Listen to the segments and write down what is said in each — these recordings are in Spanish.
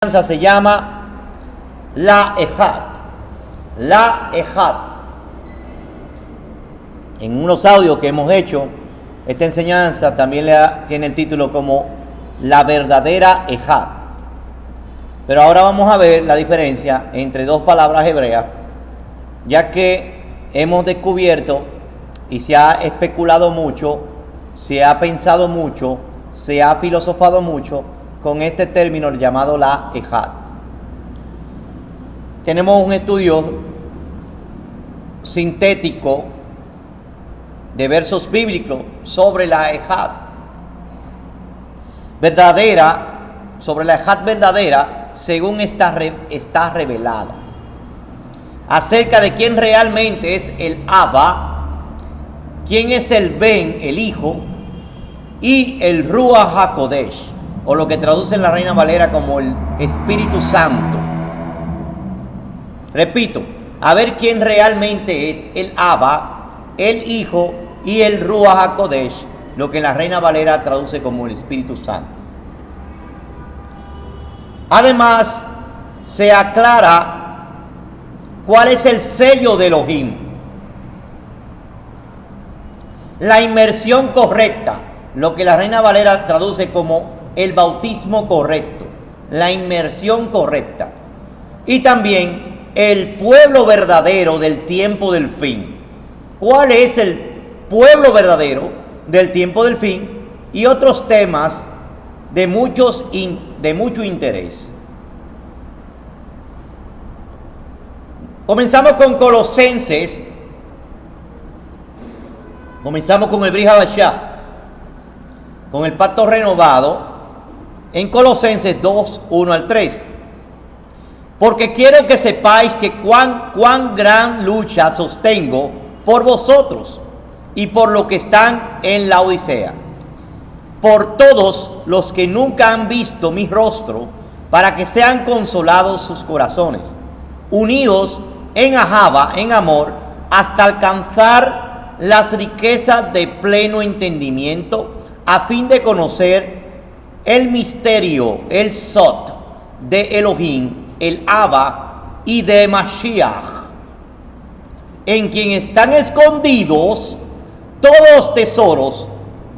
se llama la Ejad. La Ejad. En unos audios que hemos hecho, esta enseñanza también tiene el título como la verdadera Ejad. Pero ahora vamos a ver la diferencia entre dos palabras hebreas, ya que hemos descubierto y se ha especulado mucho, se ha pensado mucho, se ha filosofado mucho con este término llamado la Ejad. Tenemos un estudio sintético de versos bíblicos sobre la Ejad verdadera, sobre la Ejad verdadera, según está revelada, acerca de quién realmente es el Abba, quién es el Ben, el Hijo, y el Ruach HaKodesh, o lo que traduce en la Reina Valera como el Espíritu Santo. Repito, a ver quién realmente es el Abba, el Hijo y el Ruach HaKodesh, lo que en la Reina Valera traduce como el Espíritu Santo. Además, se aclara cuál es el sello de Elohim, la inmersión correcta, lo que la Reina Valera traduce como el bautismo correcto, la inmersión correcta, y también el pueblo verdadero del tiempo del fin. ¿Cuál es el pueblo verdadero del tiempo del fin? Y otros temas de mucho interés. Comenzamos con Colosenses. Comenzamos con el Brit Hadashah, con el pacto renovado, en Colosenses 2, 1 al 3. Porque quiero que sepáis que cuán gran lucha sostengo por vosotros y por los que están en la Odisea, por todos los que nunca han visto mi rostro, para que sean consolados sus corazones, unidos en ahava, en amor, hasta alcanzar las riquezas de pleno entendimiento, a fin de conocer el misterio, el Sot de Elohim, el Abba, y de Mashiach, en quien están escondidos todos los tesoros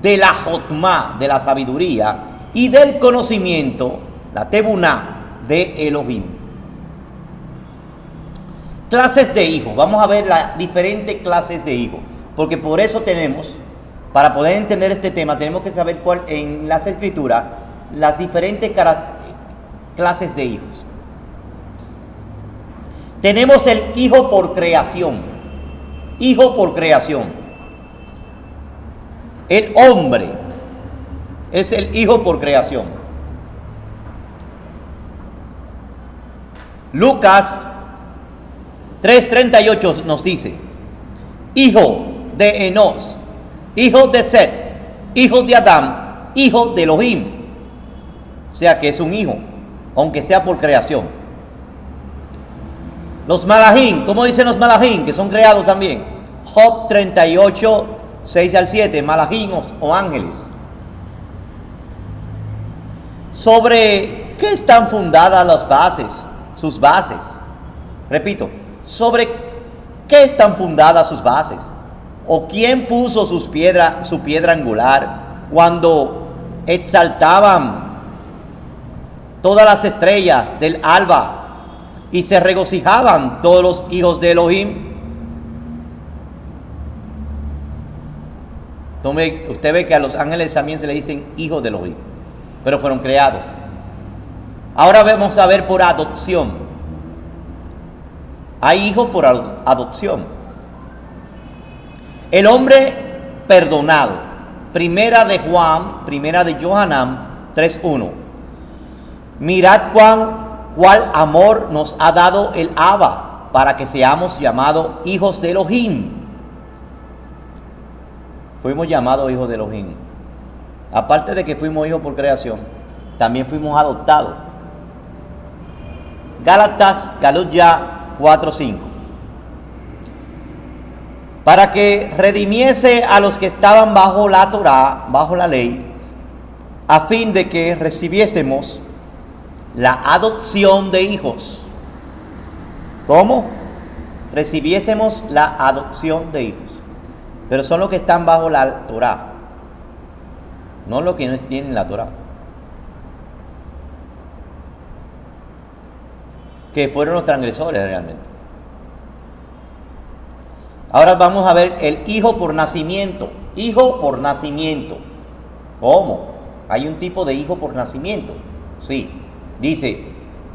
de la Jotma, de la sabiduría, y del conocimiento, la Tebuná, de Elohim. Clases de hijos. Vamos a ver las diferentes clases de hijos, porque por eso tenemos, para poder entender este tema, tenemos que saber cuál en las escrituras, las diferentes clases de hijos. Tenemos el hijo por creación. Hijo por creación. El hombre es el hijo por creación. Lucas 3:38 nos dice: hijo de Enos, hijo de Set, hijo de Adán, hijo de Elohim. O sea que es un hijo, aunque sea por creación. Los malajim, ¿cómo dicen los malajim? Que son creados también. Job 38, 6 al 7, malajim o ángeles. ¿Sobre qué están fundadas las bases? Sus bases. Repito, ¿sobre qué están fundadas sus bases? ¿O quién puso su piedra angular cuando exaltaban todas las estrellas del alba y se regocijaban todos los hijos de Elohim? Usted ve que a los ángeles también se le dicen hijos de Elohim, pero fueron creados. Ahora vamos a ver por adopción. Hay hijos por adopción. El hombre perdonado. Primera de Johanán 3:1. Mirad cuál amor nos ha dado el Abba, para que seamos llamados hijos de Elohim. Fuimos llamados hijos de Elohim. Aparte de que fuimos hijos por creación, también fuimos adoptados. Gálatas 4:5. Para que redimiese a los que estaban bajo la Torá, bajo la ley, a fin de que recibiésemos la adopción de hijos. ¿Cómo? Recibiésemos la adopción de hijos. Pero son los que están bajo la Torá, no los que no tienen la Torá, que fueron los transgresores realmente. Ahora vamos a ver el hijo por nacimiento. Hijo por nacimiento. ¿Cómo? Hay un tipo de hijo por nacimiento. Sí. Dice,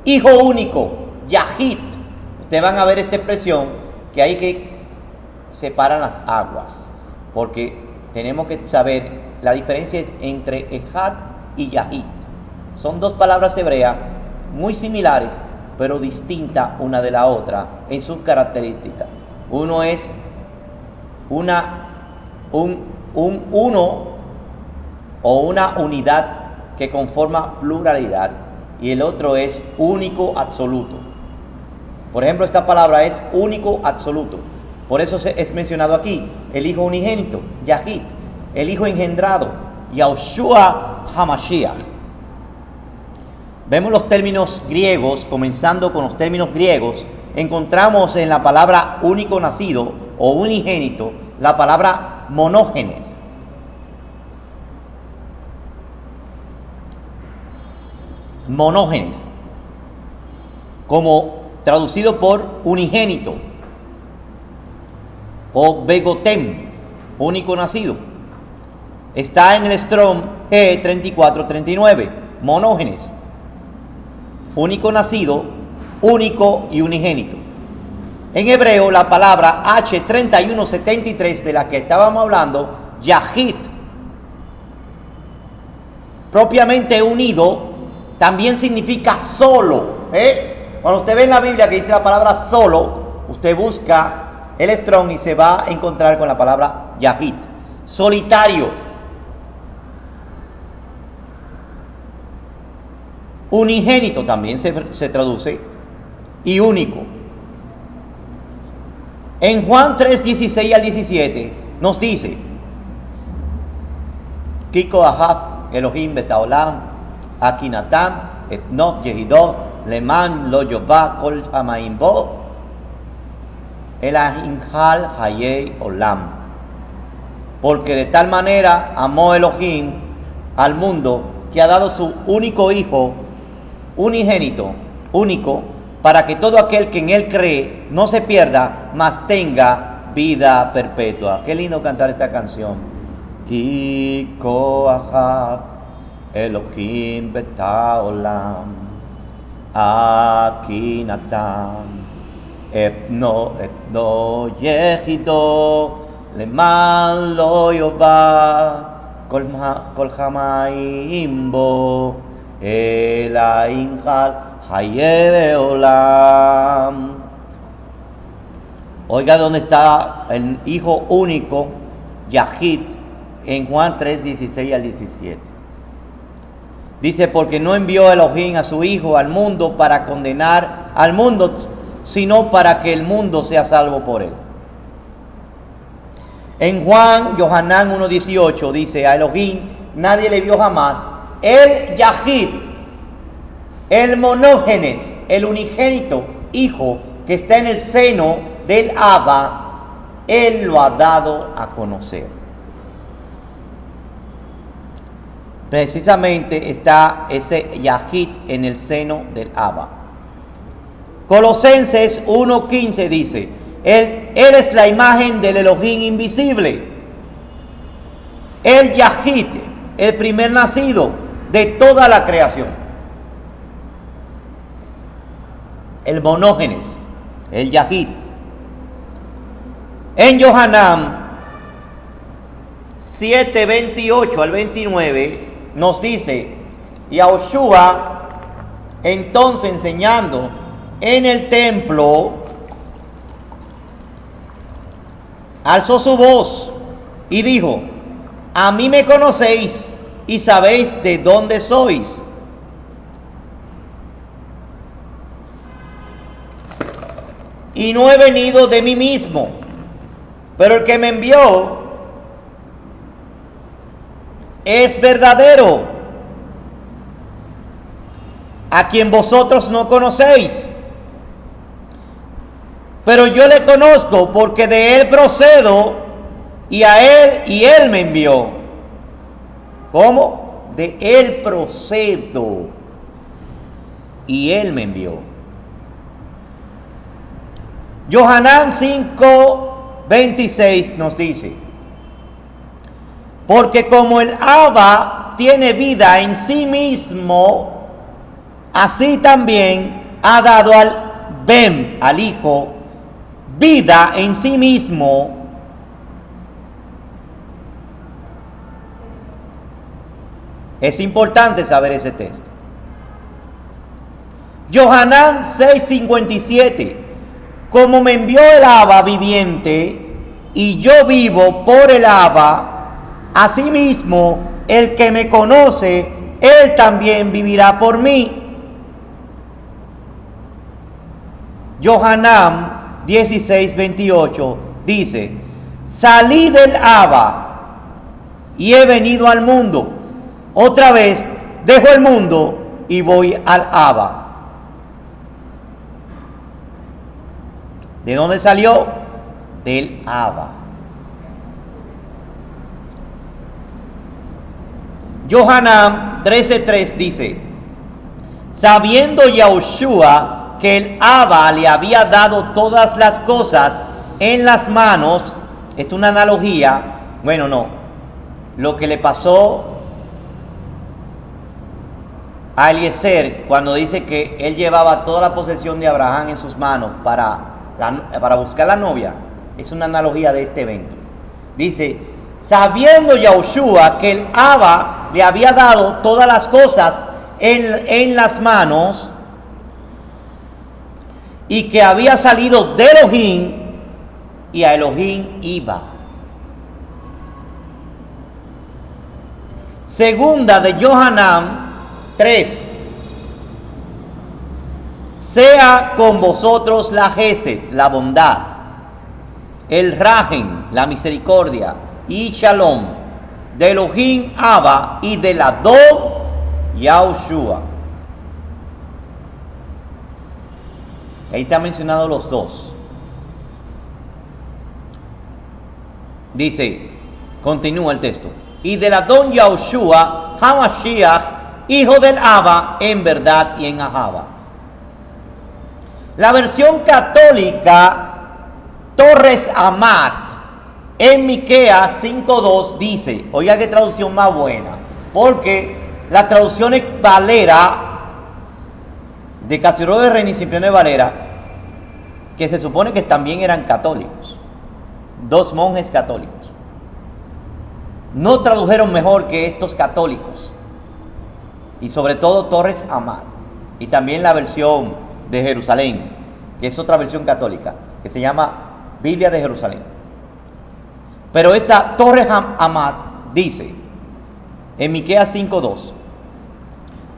hijo único, Yahid. Ustedes van a ver esta expresión que hay que separar las aguas, porque tenemos que saber la diferencia entre Ejad y Yahid. Son dos palabras hebreas muy similares, pero distintas una de la otra en sus características. Uno es un uno o una unidad que conforma pluralidad, y el otro es único absoluto. Por ejemplo, esta palabra es único absoluto. Por eso es mencionado aquí el hijo unigénito, Yahid, el hijo engendrado, Yahushua HaMashiach. Vemos los términos griegos, comenzando con los términos griegos. Encontramos en la palabra único nacido o unigénito la palabra monógenes. Monógenes, como traducido por unigénito, o begotem, único nacido. Está en el Strong E3439, monógenes, único nacido, único y unigénito. En hebreo, la palabra H3173 de la que estábamos hablando, Yahid, propiamente unido, también significa solo. Cuando usted ve en la Biblia que dice la palabra solo, usted busca el Strong y se va a encontrar con la palabra Yahid, solitario, unigénito también se traduce, y único. En Juan 3:16 al 17 nos dice, Kiko Ahab Elohim Betaolam Akinatam Etnot Yehidot Leman Lo Yobá Kol Hamaim Bo El Ahinjal Hayei Olam. Porque de tal manera amó Elohim al mundo que ha dado su único hijo unigénito, único, para que todo aquel que en él cree no se pierda, mas tenga vida perpetua. Qué lindo cantar esta canción. Ki koachab Elohim betaolam akinatam Etno yehido leman lo yobá kol hamaim bo el ainjal hayebe olam. Oiga dónde está el hijo único, Yahid, en Juan 3:16 al 17. Dice, porque no envió Elohim a su hijo al mundo para condenar al mundo, sino para que el mundo sea salvo por él. En Juan, Yohanan 1:18 dice, a Elohim nadie le vio jamás. El Yahid, el monógenes, el unigénito hijo que está en el seno del Abba, él lo ha dado a conocer. Precisamente está ese Yahid en el seno del Abba. Colosenses 1:15 dice, él es la imagen del Elohim invisible, el Yahid, el primer nacido de toda la creación, el monógenes, el Yahid. En Yohanan 7:28 al 29 nos dice, Yahushua entonces enseñando en el templo alzó su voz y dijo, a mí me conocéis y sabéis de dónde sois. Y no he venido de mí mismo, pero el que me envió es verdadero, a quien vosotros no conocéis. Pero yo le conozco porque de él procedo y él me envió. ¿Cómo? De él procedo y él me envió. Johanán 5:26 nos dice: porque como el Abba tiene vida en sí mismo, así también ha dado al Ben, al Hijo, vida en sí mismo. Es importante saber ese texto. Johanán 6:57: como me envió el Abba viviente y yo vivo por el Abba, asimismo el que me conoce, él también vivirá por mí. Johanán 16:28 dice: salí del Abba y he venido al mundo. Otra vez dejo el mundo y voy al Abba. ¿De dónde salió? Del Abba. Johanán 13:3 dice: sabiendo Yahushua que el Abba le había dado todas las cosas en las manos. Esto es una analogía. Bueno, no. Lo que le pasó a Eliezer cuando dice que él llevaba toda la posesión de Abraham en sus manos para buscar la novia, es una analogía de este evento. Dice: sabiendo Yahushua que el Abba le había dado todas las cosas en las manos y que había salido de Elohim y a Elohim iba. Segunda de Johanán 3: sea con vosotros la Gesed, la bondad, el Rahem, la misericordia, y Shalom, de Elohim Abba y del Adón Yahushua. Ahí está mencionado los dos. Dice, continúa el texto: y del Adón Yahushua HaMashiach, hijo del Abba, en verdad y en Ahava. La versión católica Torres Amat en Miqueas 5:2 dice, oiga qué traducción más buena, porque las traducciones Valera de Casiró de Reina y Cipriano de Valera, que se supone que también eran católicos, dos monjes católicos, no tradujeron mejor que estos católicos, y sobre todo Torres Amat, y también la versión de Jerusalén, que es otra versión católica, que se llama Biblia de Jerusalén. Pero esta Torres Amat dice en Miqueas 5:2: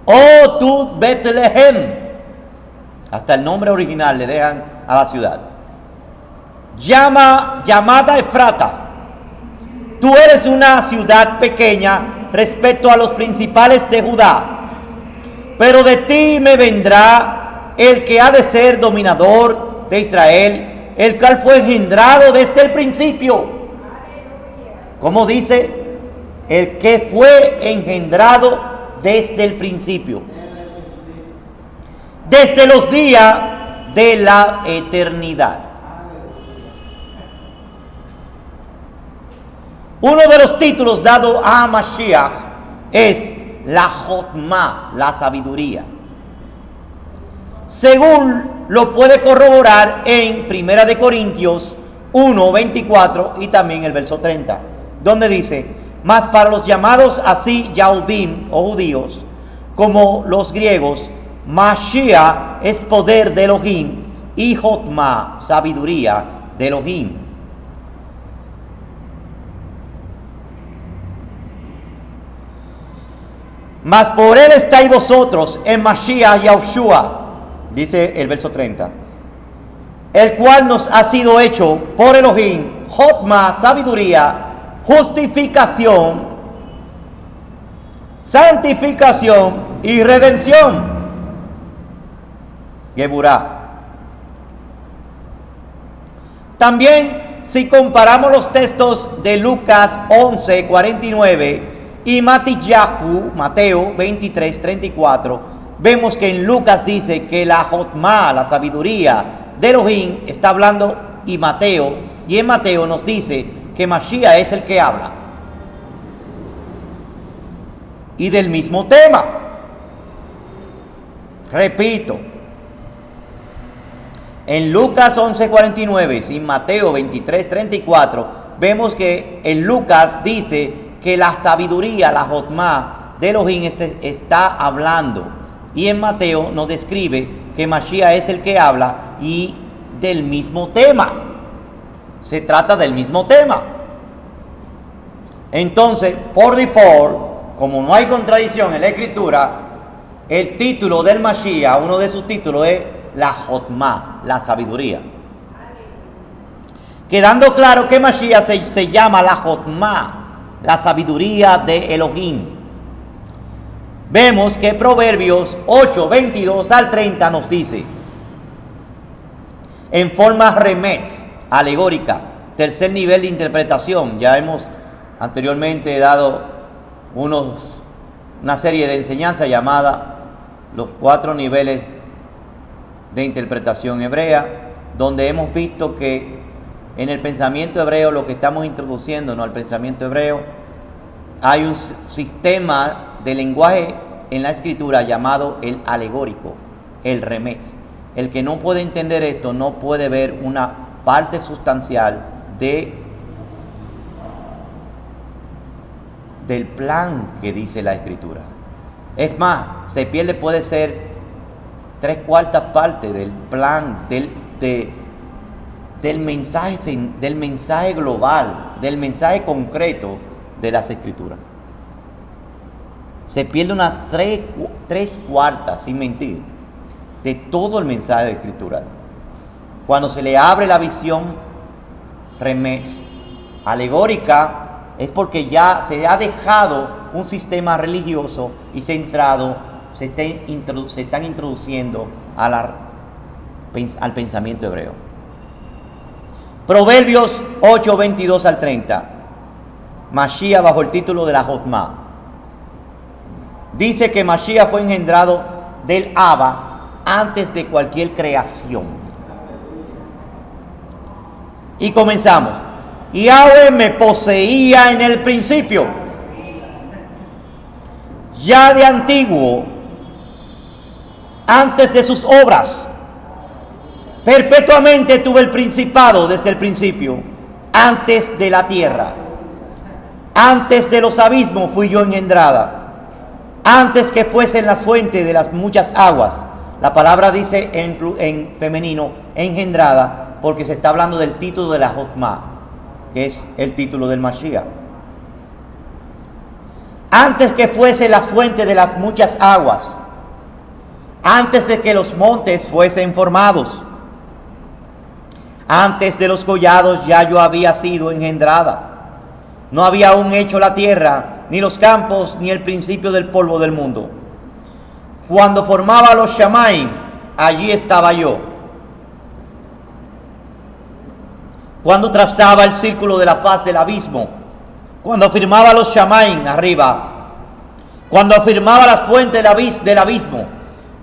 oh tú Betlehem, hasta el nombre original le dejan a la ciudad, llamada Efrata, tú eres una ciudad pequeña respecto a los principales de Judá, pero de ti me vendrá el que ha de ser dominador de Israel, el cual fue engendrado desde el principio. ¿Cómo dice? El que fue engendrado desde el principio, desde los días de la eternidad. Uno de los títulos dados a Mashiach es la Jotma, la sabiduría, según lo puede corroborar en 1 de Corintios 1:24 y también el verso 30, donde dice: mas para los llamados así Yahudim o judíos como los griegos, Mashiach es poder de Elohim y Jotma, sabiduría de Elohim. Mas por él estáis vosotros en Mashiach Yahushua, dice el verso 30, el cual nos ha sido hecho por Elohim, Jotma, sabiduría, justificación, santificación y redención. Geburá. También, si comparamos los textos de Lucas 11:49 y Mateo 23:34, vemos que en Lucas dice que la Jotma, la sabiduría de Elohim, está hablando, y en Mateo nos dice que Mashiach es el que habla. Y del mismo tema. Repito, en Lucas 11:49 y Mateo 23:34, vemos que en Lucas dice que la sabiduría, la Jotma de Elohim está hablando. Y en Mateo nos describe que Mashiach es el que habla y del mismo tema. Se trata del mismo tema. Entonces, por default, como no hay contradicción en la Escritura, el título del Mashiach, uno de sus títulos es la Jotma, la sabiduría. Quedando claro que Mashiach se llama la Jotma, la sabiduría de Elohim. Vemos que Proverbios 8:22 al 30 nos dice, en forma remez, alegórica, tercer nivel de interpretación. Ya hemos anteriormente dado una serie de enseñanzas llamada los 4 niveles de interpretación hebrea, donde hemos visto que en el pensamiento hebreo, lo que estamos introduciendo al pensamiento hebreo, hay un sistema de lenguaje en la escritura llamado el alegórico, el remez. El que no puede entender esto no puede ver una parte sustancial del plan que dice la escritura. Es más, se pierde, puede ser 3/4 partes del plan, del mensaje global, del mensaje concreto de las escrituras. Se pierde una 3/4, sin mentir, de todo el mensaje escritural. Cuando se le abre la visión remez, alegórica, es porque ya se ha dejado un sistema religioso y centrado, se están introduciendo al pensamiento hebreo. Proverbios 8:22 al 30. Mashiach bajo el título de la Jotma. Dice que Mashiach fue engendrado del Abba antes de cualquier creación. Y comenzamos. Yahweh me poseía en el principio. Ya de antiguo, antes de sus obras. Perpetuamente tuve el principado desde el principio, antes de la tierra. Antes de los abismos fui yo engendrada. Antes que fuesen las fuentes de las muchas aguas. La palabra dice en femenino, engendrada, porque se está hablando del título de la Jotma, que es el título del Mashiach. Antes que fuesen las fuentes de las muchas aguas. Antes de que los montes fuesen formados. Antes de los collados ya yo había sido engendrada. No había aún hecho la tierra, ni los campos, ni el principio del polvo del mundo. Cuando formaba los Shamaim, allí estaba yo. Cuando trazaba el círculo de la faz del abismo, cuando afirmaba los Shamaim arriba, cuando afirmaba las fuentes del abismo,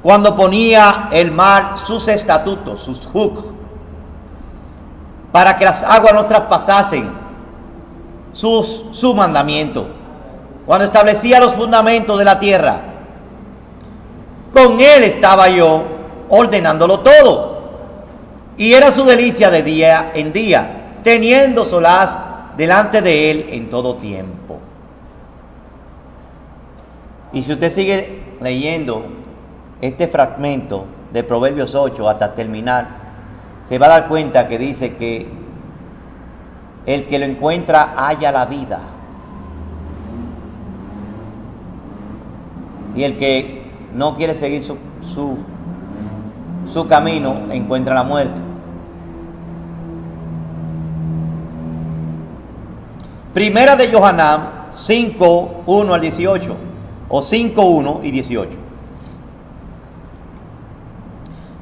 cuando ponía el mar sus estatutos, sus huk, para que las aguas no traspasasen su mandamiento, cuando establecía los fundamentos de la tierra, con él estaba yo ordenándolo todo, y era su delicia de día en día, teniendo solaz delante de él en todo tiempo. Y si usted sigue leyendo este fragmento de Proverbios 8 hasta terminar, se va a dar cuenta que dice que el que lo encuentra halla la vida, y el que no quiere seguir su camino encuentra la muerte. Primera de Yohanan 5:1 al 18, o 5:1 y 18.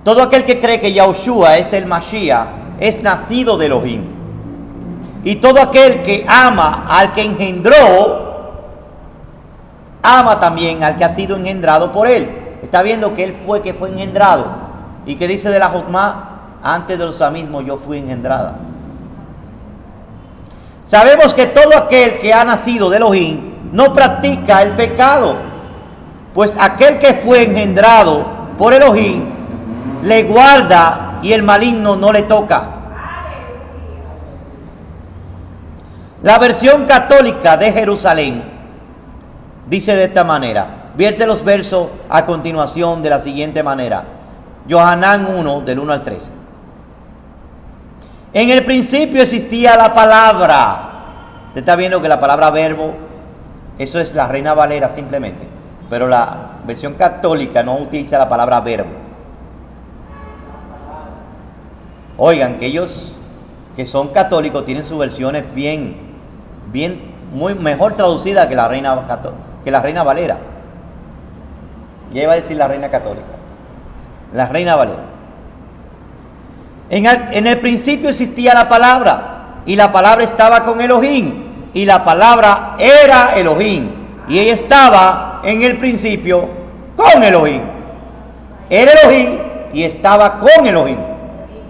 Todo aquel que cree que Yahushua es el Mashiach es nacido de Elohim. Y todo aquel que ama al que engendró, ama también al que ha sido engendrado por él. Está viendo que él fue engendrado. Y que dice de la Jotma, antes de los mismos yo fui engendrada. Sabemos que todo aquel que ha nacido de Elohim no practica el pecado, pues aquel que fue engendrado por Elohim le guarda y el maligno no le toca. La versión católica de Jerusalén dice de esta manera, vierte los versos a continuación de la siguiente manera. Yohanan 1, del 1 al 13. En el principio existía la palabra. Usted está viendo que la palabra verbo, eso es la Reina Valera simplemente, pero la versión católica no utiliza la palabra verbo. Oigan, que ellos que son católicos tienen sus versiones muy mejor traducidas que la Reina Valera. Ya iba a decir la Reina Católica, la Reina Valera. En el principio existía la palabra, y la palabra estaba con Elohim, y la palabra era Elohim, y ella estaba en el principio con Elohim. Era Elohim y estaba con Elohim.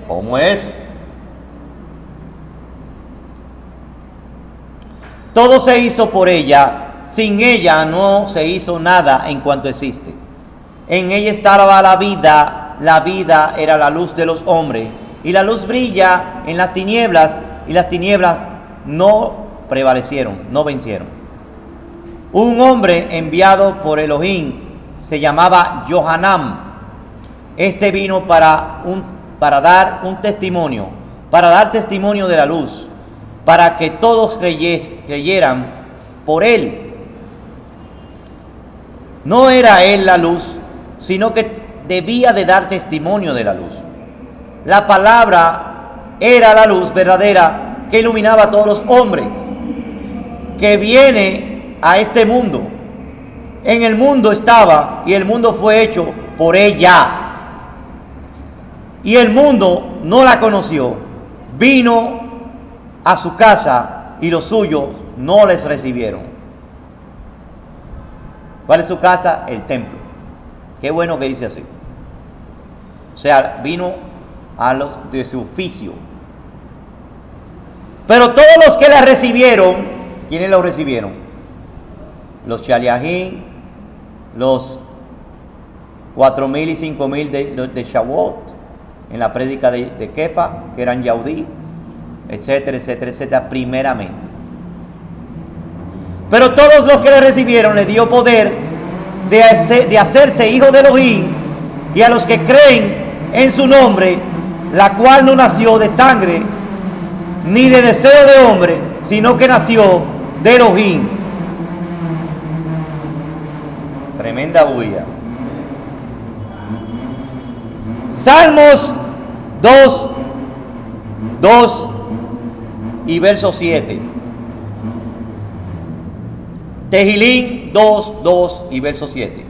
¿Cómo es? Todo se hizo por ella, sin ella no se hizo nada en cuanto existe. En ella estaba la vida era la luz de los hombres, y la luz brilla en las tinieblas, y las tinieblas no prevalecieron, no vencieron. Un hombre enviado por Elohim se llamaba Yohanan. Este vino para dar testimonio de la luz, para que todos creyeran por él. No era él la luz, sino que debía de dar testimonio de la luz. La palabra era la luz verdadera que iluminaba a todos los hombres, que viene a este mundo. En el mundo estaba, y el mundo fue hecho por ella, y el mundo no la conoció. Vino a su casa y los suyos no les recibieron. ¿Cuál es su casa? El templo. Qué bueno que dice así. O sea, vino a los de su oficio. Pero todos los que la recibieron, ¿quiénes lo recibieron? Los Shaliahim, los 4,000 y 5,000 de Shavuot, en la prédica de Kefa, que eran Yaudí, etcétera, etcétera, etcétera, primeramente. Pero todos los que le recibieron le dio poder de hacerse hijos de Elohim, y a los que creen en su nombre, la cual no nació de sangre ni de deseo de hombre, sino que nació de Elohim. Tremenda bulla. Salmos 2 y verso 7. Tehilín 2 y verso 7.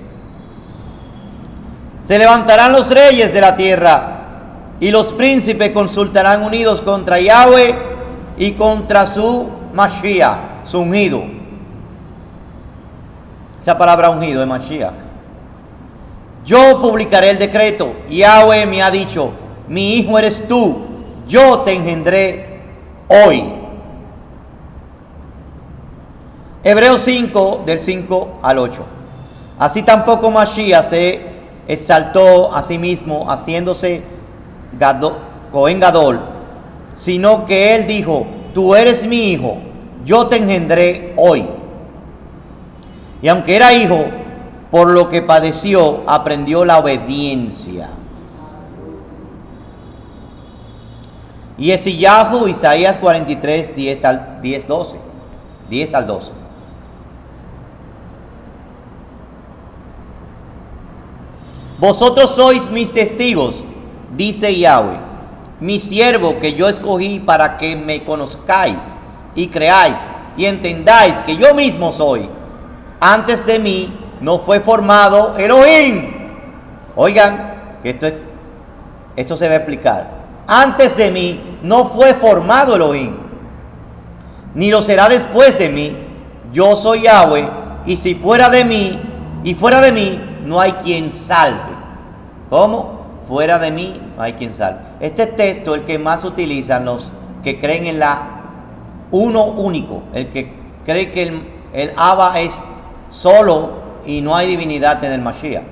Se levantarán los reyes de la tierra, y los príncipes consultarán unidos contra Yahweh y contra su Mashiach, su ungido. Esa palabra ungido es Mashiach. Yo publicaré el decreto. Yahweh me ha dicho: mi hijo eres tú, yo te engendré hoy. Hebreos 5, del 5 al 8. Así tampoco Mashiach se exaltó a sí mismo, haciéndose Cohen Gadol, sino que él dijo: tú eres mi hijo, yo te engendré hoy. Y aunque era hijo, por lo que padeció, aprendió la obediencia. Y Esiyahú, Isaías 43, 10 al 12. Vosotros sois mis testigos, dice Yahweh, mi siervo que yo escogí para que me conozcáis y creáis y entendáis que yo mismo soy. Antes de mí no fue formado Elohim. Oigan, que esto es Esto se va a explicar. Antes de mí no fue formado Elohim, ni lo será después de mí. Yo soy Yahweh, y si fuera de mí, no hay quien salve. ¿Cómo? Fuera de mí no hay quien salve. Este texto es el que más utilizan los que creen en la uno único, el que cree que el Abba es solo y no hay divinidad en el Mashiach.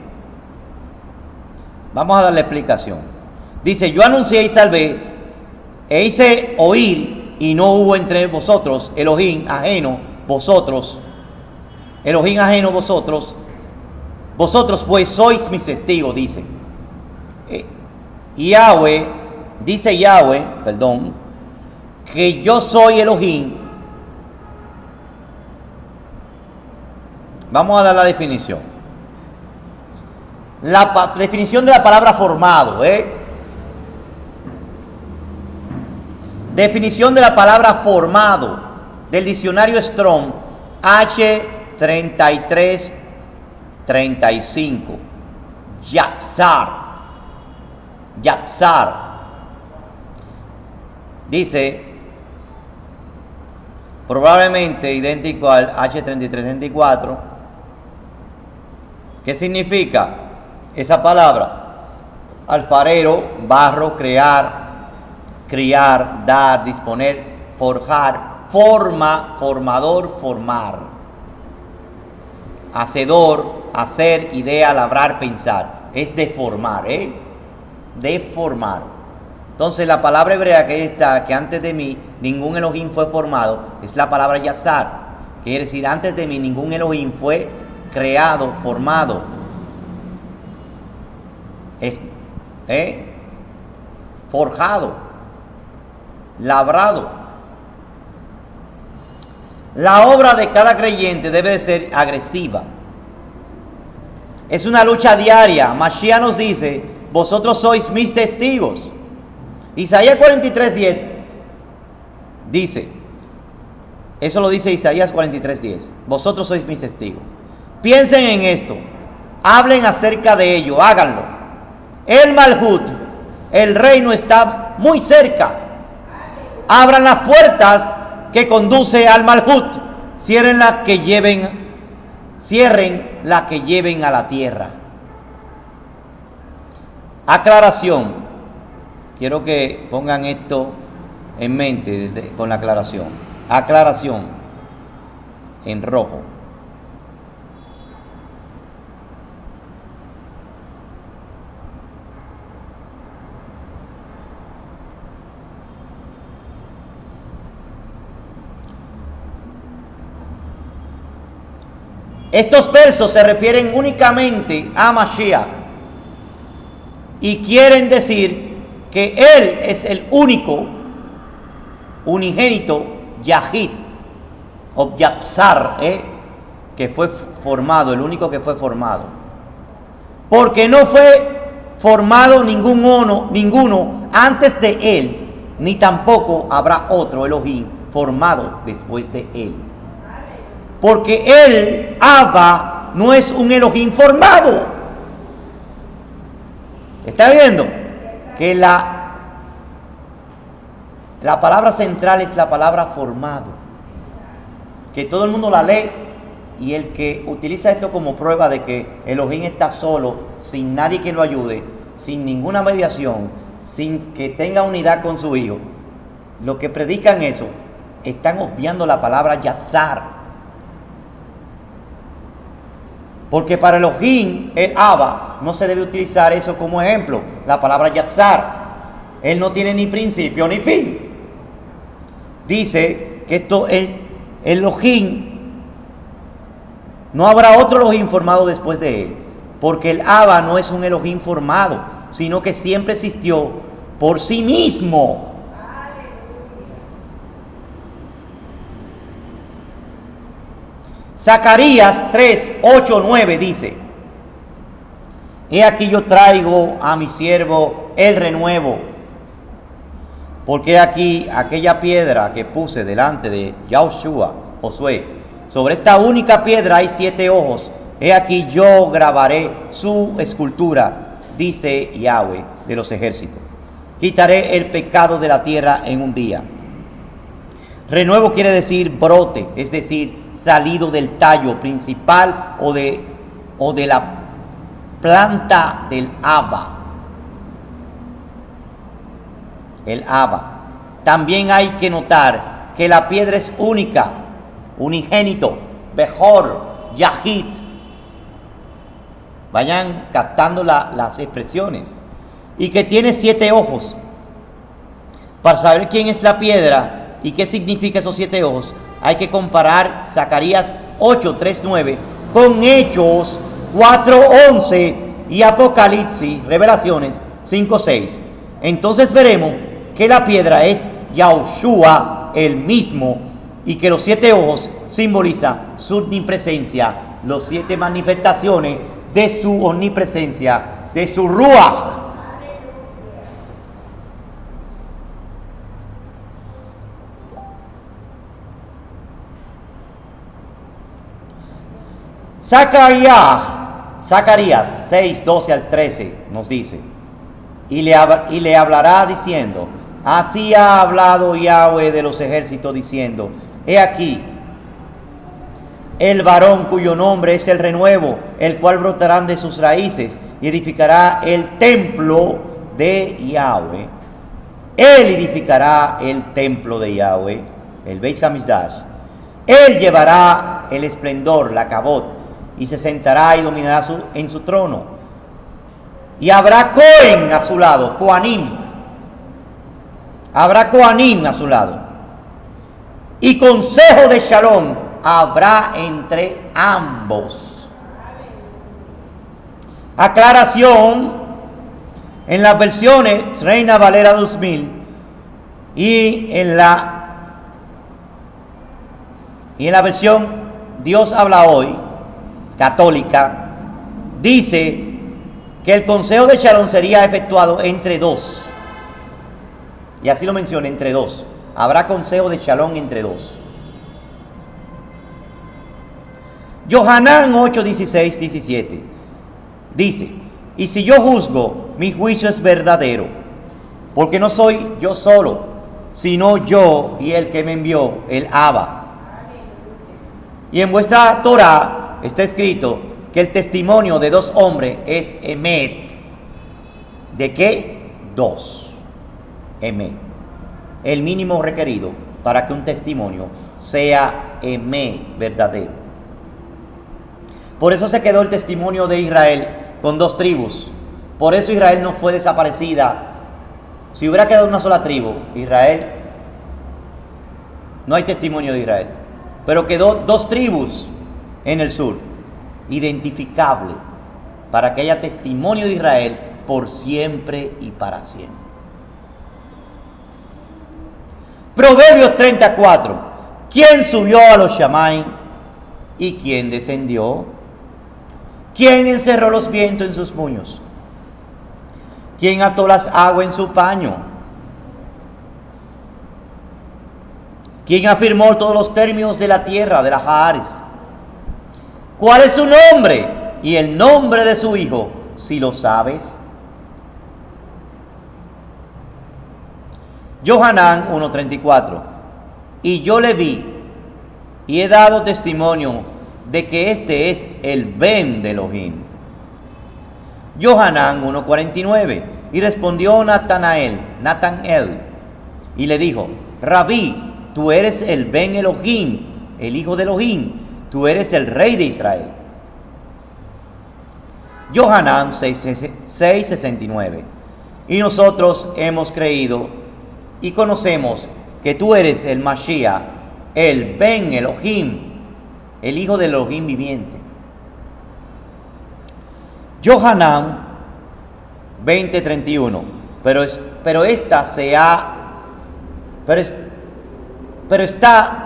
Vamos a darle explicación. Dice: yo anuncié y salvé, e hice oír, y no hubo entre vosotros Elohim ajeno vosotros. Elohim ajeno vosotros. Vosotros pues sois mis testigos, dice. Yahweh, que yo soy Elohim. Vamos a dar la definición. La definición de la palabra formado, Definición de la palabra formado del diccionario Strong H3335. Yapsar. Dice, probablemente idéntico al H3334. ¿Qué significa esa palabra? Alfarero, barro, crear, criar, dar, disponer, forjar, forma, formador, formar. Hacedor, hacer, idea, labrar, pensar. Es deformar, Deformar. Entonces la palabra hebrea que está, que antes de mí ningún Elohim fue formado, es la palabra Yazar. Quiere decir, antes de mí ningún Elohim fue creado, formado. Es forjado, labrado. La obra de cada creyente debe de ser agresiva. Es una lucha diaria. Mashiach nos dice: vosotros sois mis testigos. Isaías 43:10 dice, eso lo dice Isaías 43:10, vosotros sois mis testigos. Piensen en esto, hablen acerca de ello, háganlo. El Malhut, el reino, está muy cerca. Abran las puertas que conduce al Malhut, cierren las que lleven a la tierra. Aclaración. Quiero que pongan esto en mente con la aclaración. Aclaración en rojo. Estos versos se refieren únicamente a Mashiach y quieren decir que Él es el único, unigénito, Yahid, o Yapsar, que fue formado, el único que fue formado. Porque no fue formado ninguno antes de Él, ni tampoco habrá otro Elohim formado después de Él. Porque Él, Abba, no es un Elohim formado. ¿Está viendo? Que la palabra central es la palabra formado, que todo el mundo la lee, y el que utiliza esto como prueba de que Elohim está solo, sin nadie que lo ayude, sin ninguna mediación, sin que tenga unidad con su hijo, los que predican eso están obviando la palabra Yazar, porque para Elohim, el Abba, no se debe utilizar eso como ejemplo, la palabra Yazar. Él no tiene ni principio ni fin. Dice que esto es Elohim, no habrá otro Elohim formado después de él, porque el Abba no es un Elohim formado, sino que siempre existió por sí mismo. Zacarías 3:8-9 dice: he aquí yo traigo a mi siervo el renuevo, porque aquí aquella piedra que puse delante de Yahushua, Josué, sobre esta única piedra hay 7 ojos. He aquí yo grabaré su escultura, dice Yahweh. de los ejércitos. Quitaré el pecado de la tierra en un día. Renuevo quiere decir brote, es decir, salido del tallo principal o de la planta del haba. El haba. También hay que notar que la piedra es única, unigénito, Bejor, Yahid. Vayan captando las expresiones. Y que tiene 7 ojos. Para saber quién es la piedra y qué significa esos 7 ojos, hay que comparar Zacarías 8:3-9 con Hechos 4:11 y Apocalipsis, Revelaciones 5:6. Entonces veremos que la piedra es Yahushua el mismo y que los 7 ojos simbolizan su omnipresencia, las 7 manifestaciones de su omnipresencia, de su Ruach. Zacarías 6:12-13 nos dice: y le hablará diciendo: así ha hablado Yahweh de los ejércitos diciendo: he aquí el varón cuyo nombre es el renuevo, el cual brotarán de sus raíces y edificará el templo de Yahweh. Él edificará el templo de Yahweh, el Beit Hamikdash. Él llevará el esplendor, la cabot, y se sentará y dominará en su trono. Y habrá Cohen a su lado, Coanim. Habrá Coanim a su lado. Y consejo de Shalom habrá entre ambos. Aclaración: en las versiones Reina Valera 2000 y en la versión Dios habla hoy, católica, dice que el consejo de Shalom sería efectuado entre 2. Y así lo menciona, entre 2. Habrá consejo de Shalom entre 2. Yohanan 8:16-17 dice: y si yo juzgo, mi juicio es verdadero, porque no soy yo solo, sino yo y el que me envió, el Abba. Y en vuestra Torah está escrito que el testimonio de 2 hombres es Emet. ¿De qué? 2. Emet. El mínimo requerido para que un testimonio sea Emet, verdadero. Por eso se quedó el testimonio de Israel con 2 tribus. Por eso Israel no fue desaparecida. Si hubiera quedado una sola tribu, Israel, no hay testimonio de Israel. Pero quedó 2 tribus en el sur, identificable, para que haya testimonio de Israel por siempre y para siempre. Proverbios 34. ¿Quién subió a los Shamaim y quién descendió? ¿Quién encerró los vientos en sus puños? ¿Quién ató las aguas en su paño? ¿Quién afirmó todos los términos de la tierra, de las Haares? ¿Cuál es su nombre y el nombre de su hijo, si lo sabes? Yohanan 1:34. Y yo le vi y he dado testimonio de que este es el Ben de Elohim. Yohanan 1:49. Y respondió Natanael y le dijo: Rabí, tú eres el Ben Elohim, el hijo de Elohim, tú eres el rey de Israel. Yohanan 6:69. Y nosotros hemos creído y conocemos que tú eres el Mashiach, el Ben Elohim, el hijo del Elohim viviente. Yohanan 20:31.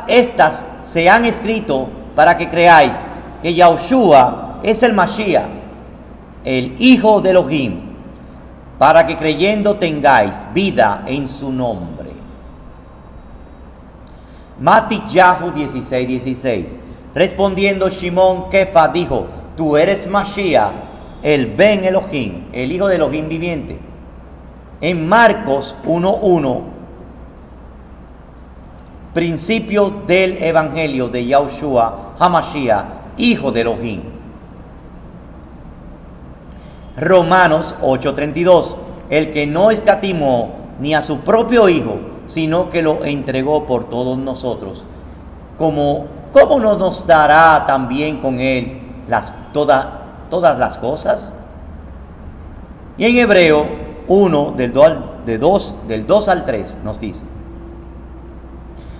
Estas se han escrito para que creáis que Yahushua es el Mashiach, el hijo de Elohim, para que creyendo tengáis vida en su nombre. Matillahu 16:16. Respondiendo Shimón Kefa dijo: tú eres Mashiach, el Ben Elohim, el hijo de Elohim viviente. En Marcos 1:1, principio del evangelio de Yahushua HaMashiach, hijo de Elohim. Romanos 8:32, el que no escatimó ni a su propio hijo, sino que lo entregó por todos nosotros, ¿cómo no nos dará también con él todas las cosas? Y en Hebreo 1, del 2 al 3, nos dice: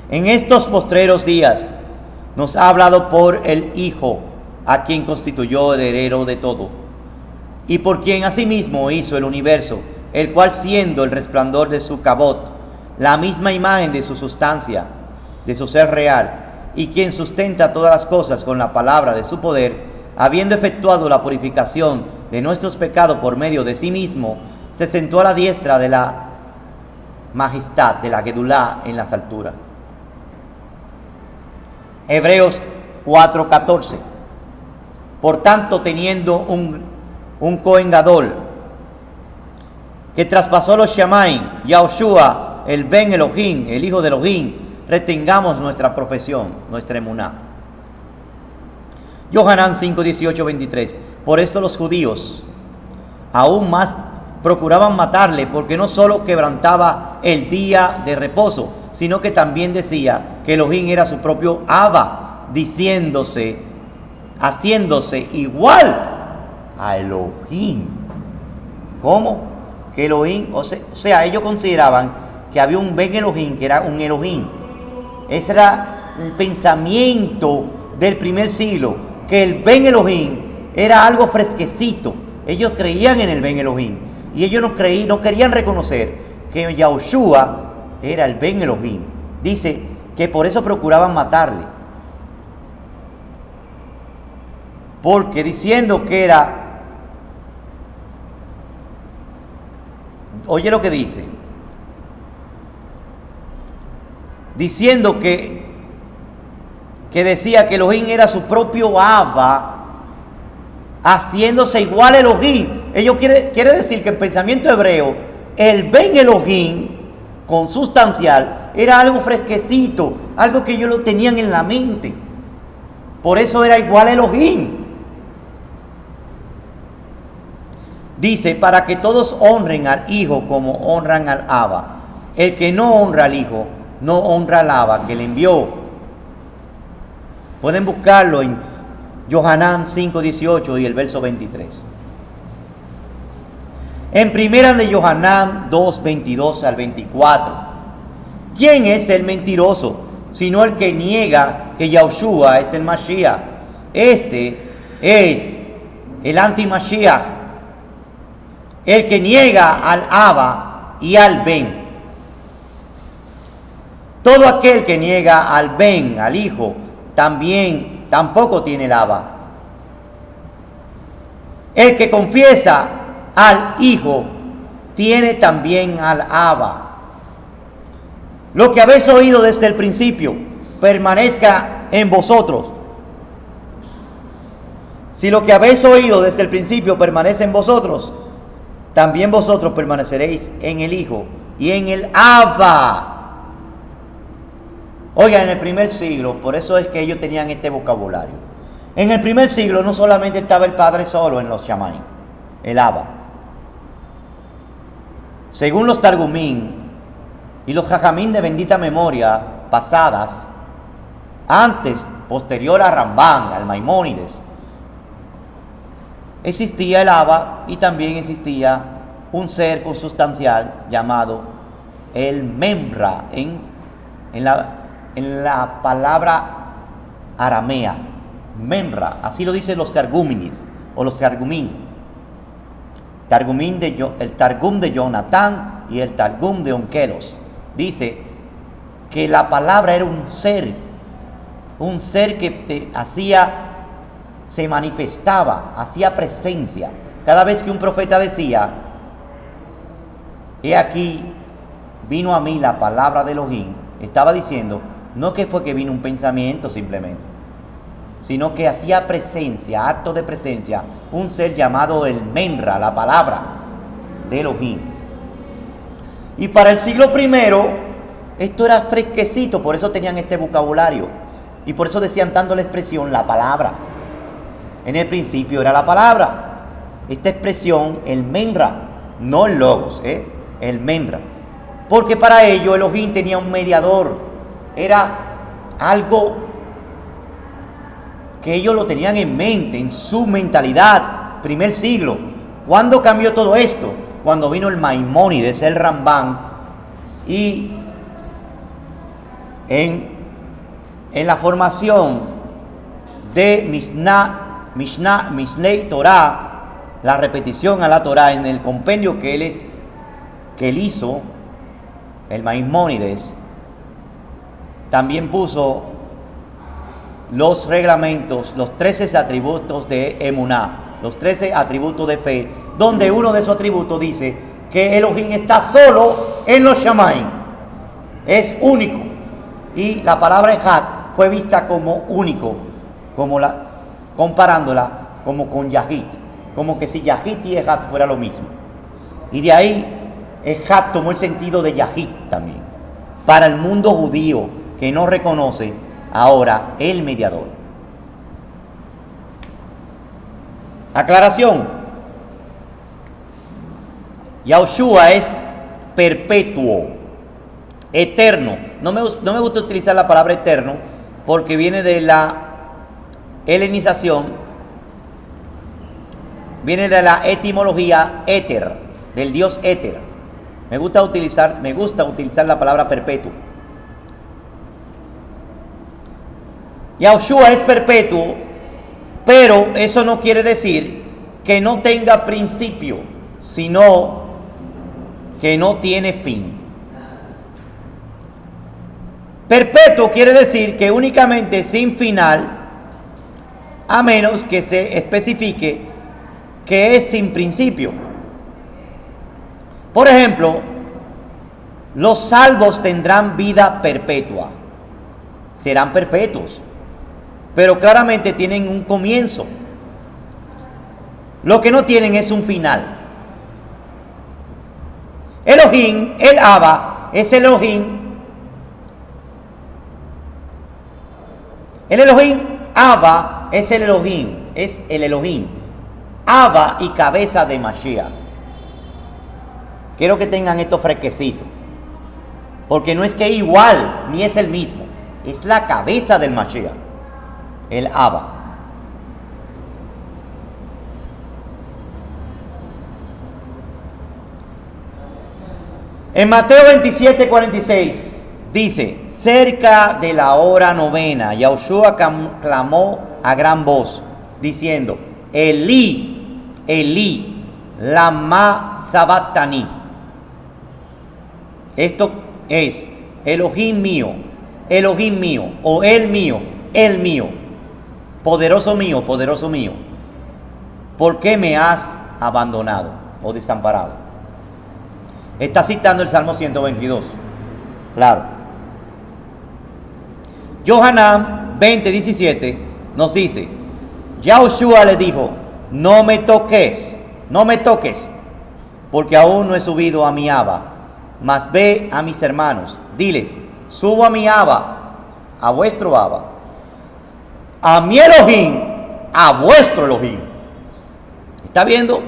en estos postreros días nos ha hablado por el Hijo, a quien constituyó heredero de todo, y por quien asimismo hizo el universo, el cual, siendo el resplandor de su cabot, la misma imagen de su sustancia, de su ser real, y quien sustenta todas las cosas con la palabra de su poder, habiendo efectuado la purificación de nuestros pecados por medio de sí mismo, se sentó a la diestra de la majestad, de la Gedulá, en las alturas. Hebreos 4:14. Por tanto, teniendo un Cohen Gadol que traspasó los Shamaim, Yahushua, el Ben Elohim, el hijo de Elohim, retengamos nuestra profesión, nuestra emuná. Yohanan 5:18-23. Por esto los judíos aún más procuraban matarle, porque no solo quebrantaba el día de reposo, sino que también decía que Elohim era su propio Abba, haciéndose igual a Elohim. ¿Cómo? Que Elohim, o sea, ellos consideraban que había un Ben Elohim, que era un Elohim. Ese era el pensamiento del primer siglo, que el Ben Elohim era algo fresquecito. Ellos creían en el Ben Elohim, y ellos no querían reconocer que Yahushua era el Ben Elohim. Dice que por eso procuraban matarle, porque diciendo que era, oye lo que dice, diciendo que decía que Elohim era su propio Abba, haciéndose igual a Elohim. Ellos quiere decir que el pensamiento hebreo, el Ben Elohim consustancial, era algo fresquecito, algo que ellos lo tenían en la mente. Por eso era igual a Elohim. Dice, para que todos honren al Hijo como honran al Abba. El que no honra al Hijo, no honra al Abba que le envió. Pueden buscarlo en Yohanan 5:18 y el verso 23. En primera de Yohanan 2:22 al 24. ¿Quién es el mentiroso? Sino el que niega que Yahushua es el Mashiach. Este es el anti-Mashiach, el que niega al Abba y al Ben. Todo aquel que niega al Ben, al Hijo, tampoco tiene el Abba. El que confiesa al Hijo tiene también al Abba. Lo que habéis oído desde el principio permanezca en vosotros. Si lo que habéis oído desde el principio permanece en vosotros, también vosotros permaneceréis en el Hijo y en el Abba. Oigan, en el primer siglo, por eso es que ellos tenían este vocabulario. En el primer siglo no solamente estaba el Padre solo en los Shamaim, el Abba. Según los Targumim y los Jajamín de bendita memoria pasadas, posterior a Rambán, al Maimónides, existía el Abba y también existía un ser consustancial llamado el Memra en la palabra aramea, Memra, así lo dicen los Targuminis o los Targumim. El Targum de Jonatán y el Targum de Onkelos dice que la palabra era un ser que se manifestaba, hacía presencia. Cada vez que un profeta decía, he aquí, vino a mí la palabra de Elohim, estaba diciendo, no que fue que vino un pensamiento simplemente, sino que hacía presencia, acto de presencia, un ser llamado el Memra, la palabra de Elohim. Y para el siglo primero, esto era fresquecito, por eso tenían este vocabulario. Y por eso decían tanto la expresión, la palabra. En el principio era la palabra. Esta expresión, el menra, no el logos, el menra. Porque para ello Elohim tenía un mediador. Era algo que ellos lo tenían en mente, en su mentalidad. Primer siglo. ¿Cuándo cambió todo esto? Cuando vino el Maimónides, el Rambán, y en la formación de Mishneh Torah, la repetición a la Torah en el compendio que él hizo, el Maimónides, también puso los reglamentos, los 13 atributos de Emuná, los 13 atributos de fe, donde uno de esos atributos dice que Elohim está solo en los Shamaim, es único, y la palabra Echad fue vista como único, comparándola como con Yahid, como que si Yahid y Echad fuera lo mismo, y de ahí Echad tomó el sentido de Yahid también, para el mundo judío que no reconoce ahora el mediador. Aclaración: Yahushua es perpetuo, eterno. No me gusta utilizar la palabra eterno porque viene de la helenización, viene de la etimología éter, del dios éter. Me gusta utilizar la palabra perpetuo. Yahushua es perpetuo, pero eso no quiere decir que no tenga principio, sino que no tiene fin. Perpetuo quiere decir que únicamente sin final, a menos que se especifique que es sin principio. Por ejemplo, los salvos tendrán vida perpetua, serán perpetuos, pero claramente tienen un comienzo. Lo que no tienen es un final. Elohim, el Abba, es Elohim. El Elohim, Abba, es el Elohim. Abba y cabeza de Mashiach. Quiero que tengan esto fresquecito, porque no es que es igual, ni es el mismo. Es la cabeza del Mashiach, el Abba. En Mateo 27:46 dice: cerca de la hora novena, Yahushua clamó a gran voz, diciendo: Elí, Elí, lama sabactani. Esto es: Elohim mío, o el mío, poderoso mío, ¿por qué me has abandonado o desamparado? Está citando el Salmo 122, claro. Yohanan 20:17 nos dice: Yahushua le dijo: no me toques, porque aún no he subido a mi Abba, mas ve a mis hermanos, diles: subo a mi Abba, a vuestro Abba, a mi Elohim, a vuestro Elohim. ¿Está viendo?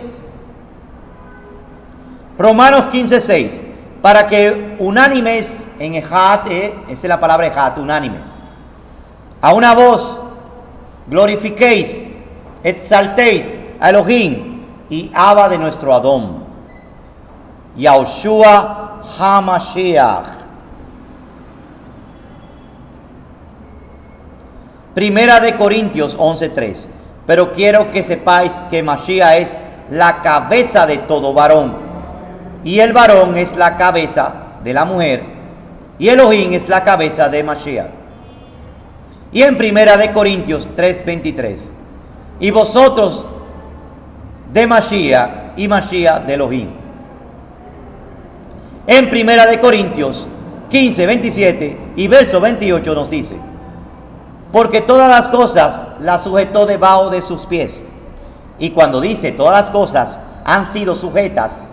Romanos 15:6, para que unánimes en Echad, esa es la palabra Echad, unánimes, a una voz glorifiquéis, exaltéis a Elohim y Abba de nuestro Adón, Yahushua HaMashiach. Primera de Corintios 11:3, pero quiero que sepáis que Mashiach es la cabeza de todo varón, y el varón es la cabeza de la mujer, y Elohim es la cabeza de Mashiach. Y en Primera de Corintios 3:23, y vosotros de Mashiach y Mashiach de Elohim. En Primera de Corintios 15:27 y verso 28 nos dice: porque todas las cosas las sujetó debajo de sus pies. Y cuando dice todas las cosas han sido sujetadas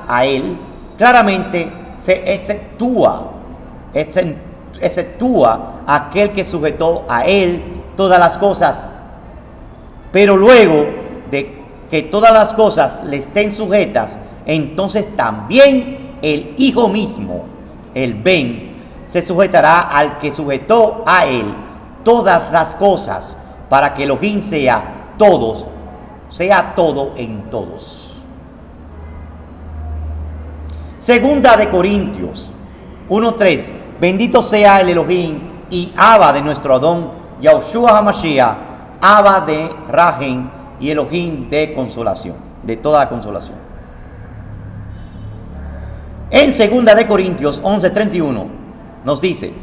a él, claramente se exceptúa aquel que sujetó a él todas las cosas, pero luego de que todas las cosas le estén sujetas, entonces también el Hijo mismo, el Ben, se sujetará al que sujetó a él todas las cosas, para que Elohim sea todo en todos. Segunda de Corintios 1:3. Bendito sea el Elohim y Abba de nuestro Adón Yahushua HaMashiach, Abba de Rahem y Elohim de consolación, de toda consolación. En segunda de Corintios 11:31 nos dice: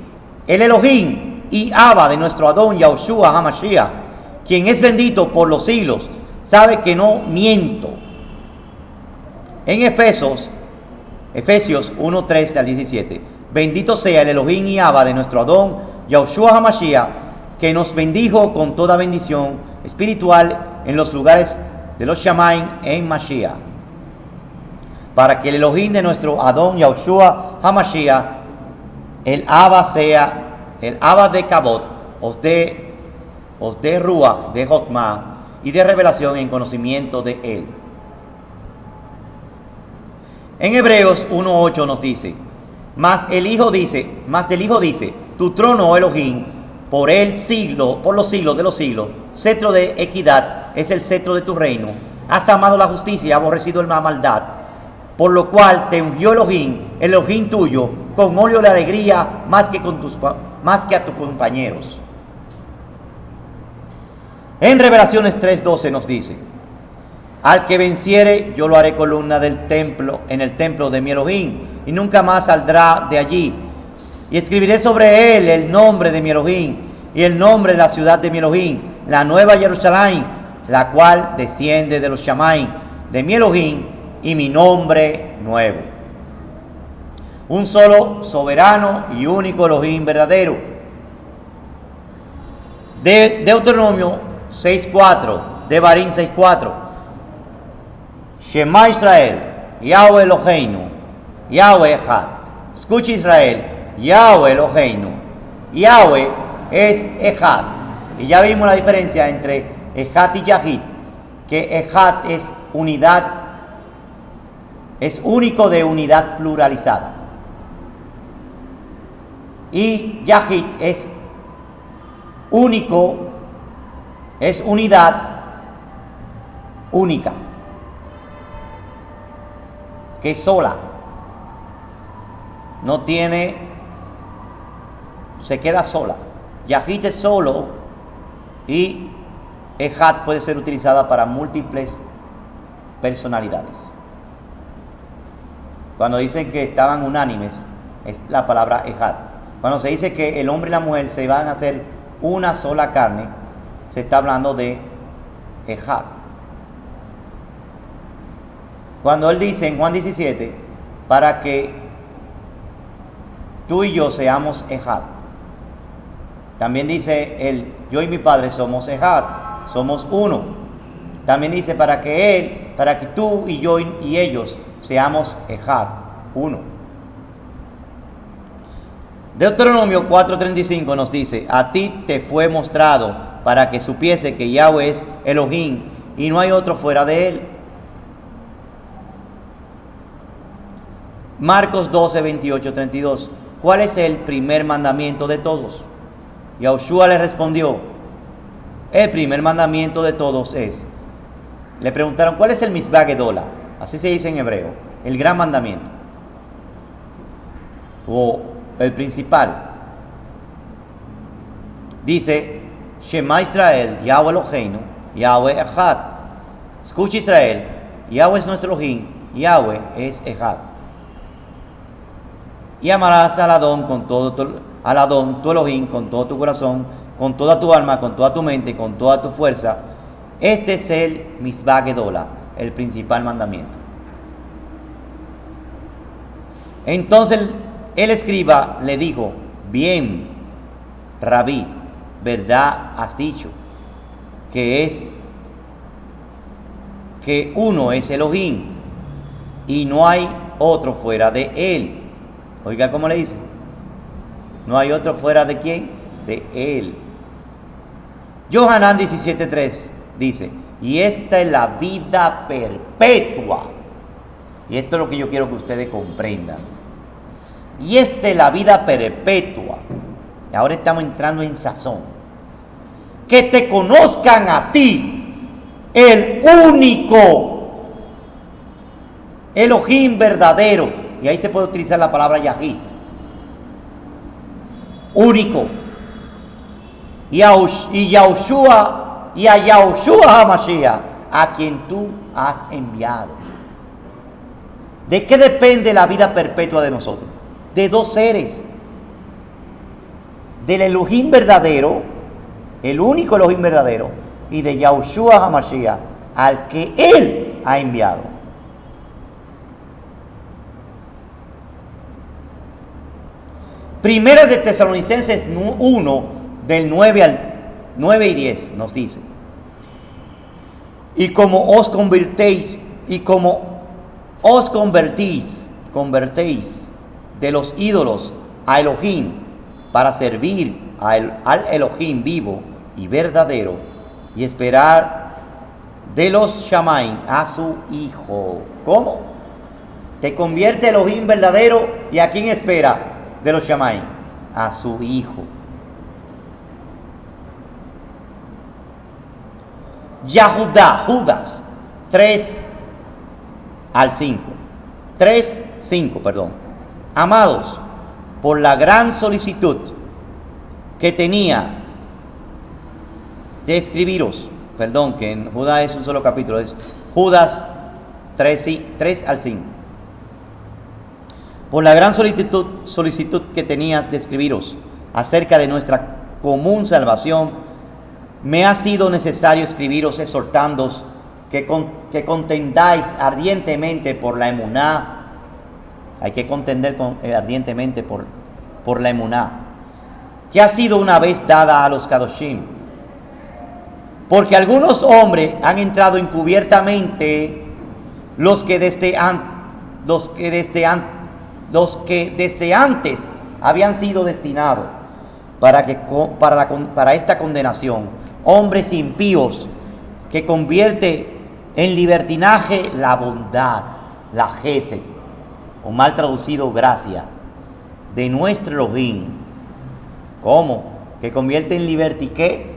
el Elohim y Abba de nuestro Adón Yahushua HaMashiach, quien es bendito por los siglos, sabe que no miento. En Efesios 1:13 al 17: bendito sea el Elohim y Abba de nuestro Adón Yahushua HaMashiach, que nos bendijo con toda bendición espiritual en los lugares de los Shamaim en Mashiach, para que el Elohim de nuestro Adón Yahushua HaMashiach, el Abba de Kabod, os dé Ruach de Jotma y de revelación en conocimiento de él. En Hebreos 1:8 nos dice: mas del Hijo dice, tu trono, oh Elohim, por los siglos de los siglos, cetro de equidad es el cetro de tu reino. Has amado la justicia y aborrecido la maldad, por lo cual te ungió el Elohim tuyo, con óleo de alegría más que a tus compañeros. En Revelaciones 3:12 nos dice: al que venciere, yo lo haré columna del templo, en el templo de mi Elohim, y nunca más saldrá de allí. Y escribiré sobre él el nombre de mi Elohim, y el nombre de la ciudad de mi Elohim, la nueva Jerusalén, la cual desciende de los Shamaim, de mi Elohim, y mi nombre nuevo. Un solo soberano y único Elohim verdadero. Deuteronomio 6:4, Devarim 6:4. Shema Israel, Yahweh Eloheinu, Yahweh Echad. Escucha Israel, Yahweh Eloheinu, Yahweh es Echad. Y ya vimos la diferencia entre Echad y Yahid, que Echad es unidad, es único de unidad pluralizada. Y Yahid es único, es unidad única, que es sola, no tiene, se queda sola. Yahid es solo y Echad puede ser utilizada para múltiples personalidades. Cuando dicen que estaban unánimes, es la palabra Echad. Cuando se dice que el hombre y la mujer se van a hacer una sola carne, se está hablando de Echad. Cuando él dice en Juan 17, para que tú y yo seamos Echad. También dice él, yo y mi padre somos Echad, somos uno. También dice para que tú y yo y ellos seamos Echad, uno. Deuteronomio 4:35 nos dice: a ti te fue mostrado para que supiese que Yahweh es Elohim y no hay otro fuera de él. Marcos 12:28-32. ¿Cuál es el primer mandamiento de todos? Yahushua le respondió: el primer mandamiento de todos es. Le preguntaron: ¿cuál es el mitzvah gedola? Así se dice en hebreo, el gran mandamiento, o el principal. Dice: Shema Israel, Yahweh Eloheinu, Yahweh Echad. Escucha Israel, Yahweh es nuestro Elohim, Yahweh es Echad. Y amarás al Adón tu Elohim con todo tu corazón, con toda tu alma, con toda tu mente, con toda tu fuerza. Este es el mitzvah gedola, el principal mandamiento. Entonces el escriba le dijo: bien, Rabí, verdad has dicho, que uno es Elohim y no hay otro fuera de él. Oiga cómo le dice. No hay otro fuera de quién, de él. Yohanan 17:3 dice, y esta es la vida perpetua. Y esto es lo que yo quiero que ustedes comprendan. Y esta es la vida perpetua. Y ahora estamos entrando en sazón. Que te conozcan a ti, el único Elohim verdadero. Y ahí se puede utilizar la palabra Yahid. Único. Y a Yahushua HaMashiach, a quien tú has enviado. ¿De qué depende la vida perpetua de nosotros? De dos seres. Del Elohim verdadero, el único Elohim verdadero, y de Yahushua HaMashiach, al que Él ha enviado. Primero de Tesalonicenses 1, del 9 y 10, nos dice, y como os convertéis de los ídolos a Elohim, para servir al Elohim vivo y verdadero, y esperar de los Shamaim a su Hijo. ¿Cómo? Te convierte Elohim verdadero, ¿y a quién espera de los Shamaim? A su Hijo. Judas 3:5, perdón. Amados, por la gran solicitud que tenía de escribiros, perdón, que en Judas es un solo capítulo, es Judas 3:5. Por la gran solicitud que tenías de escribiros acerca de nuestra común salvación, me ha sido necesario escribiros exhortándoos que contendáis ardientemente por la emuná. Hay que contender ardientemente por la emuná, que ha sido una vez dada a los Kadoshim. Porque algunos hombres han entrado encubiertamente, los que desde antes habían sido destinados para esta condenación, hombres impíos que convierte en libertinaje la bondad, la Gesed, o mal traducido gracia, de nuestro Elohim. ¿Cómo? Que convierte en libertiqué.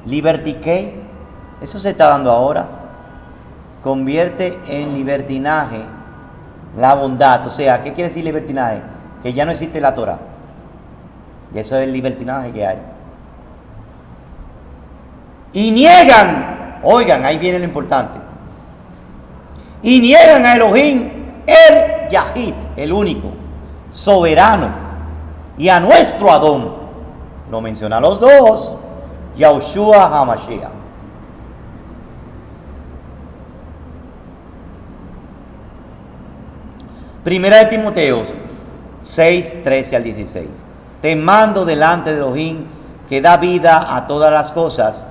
¿Libertiqué? Eso se está dando ahora. Convierte en libertinaje la bondad. O sea, ¿qué quiere decir libertinaje? Que ya no existe la Torah. Y eso es el libertinaje que hay. Y niegan, oigan, ahí viene lo importante. Y niegan a Elohim, el Yahid, el único, soberano, y a nuestro Adón. Lo menciona los dos, Yahushua HaMashiach. Primera de Timoteo 6:13-16. Te mando delante de Elohim, que da vida a todas las cosas,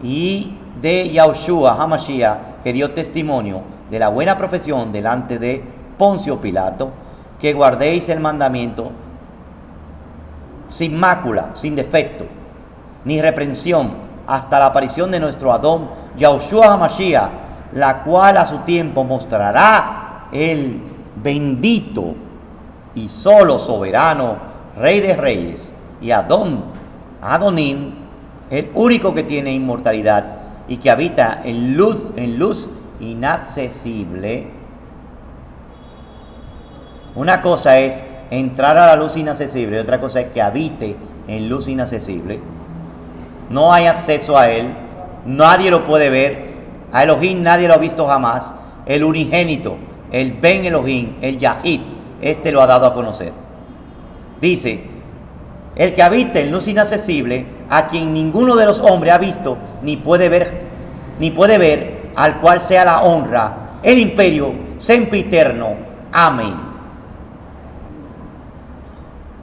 y de Yahushua HaMashiach, que dio testimonio de la buena profesión delante de Poncio Pilato, que guardéis el mandamiento sin mácula, sin defecto, ni reprensión, hasta la aparición de nuestro Adón, Yahushua HaMashiach, la cual a su tiempo mostrará el bendito y solo soberano, Rey de Reyes, y Adonim, el único que tiene inmortalidad y que habita en luz inaccesible. Una cosa es entrar a la luz inaccesible y otra cosa es que habite en luz inaccesible. No hay acceso a él, nadie lo puede ver. A Elohim nadie lo ha visto jamás. El unigénito, el Ben Elohim, el Yahid, este lo ha dado a conocer. Dice, el que habita en luz inaccesible, a quien ninguno de los hombres ha visto ni puede ver, al cual sea la honra, el imperio sempiterno. Amén.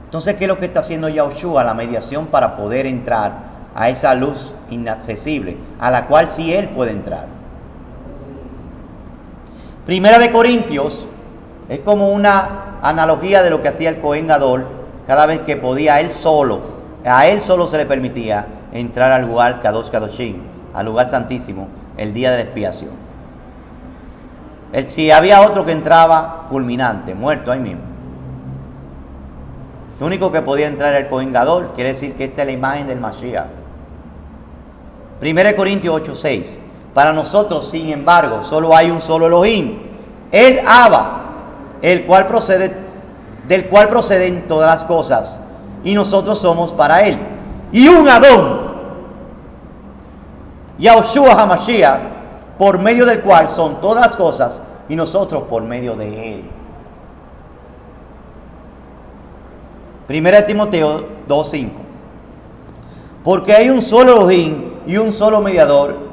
Entonces, ¿qué es lo que está haciendo Yahushua? La mediación para poder entrar a esa luz inaccesible, a la cual sí él puede entrar. Primera de Corintios Es como una analogía de lo que hacía el Cohen Gadol cada vez que podía a él solo se le permitía entrar al lugar Kadosh Kadoshim, al lugar santísimo, el día de la expiación. Si había otro que entraba fulminante, muerto ahí mismo. Lo único que podía entrar era el Cohen Gadol, quiere decir que esta es la imagen del Mashiach. 1 Corintios 8:6. Para nosotros, sin embargo, solo hay un solo Elohim, el Abba, del cual proceden todas las cosas, y nosotros somos para él. Y un Adón, Yahushua HaMashiach, por medio del cual son todas las cosas, y nosotros por medio de él. 1 Timoteo 2:5. Porque hay un solo Elohim y un solo mediador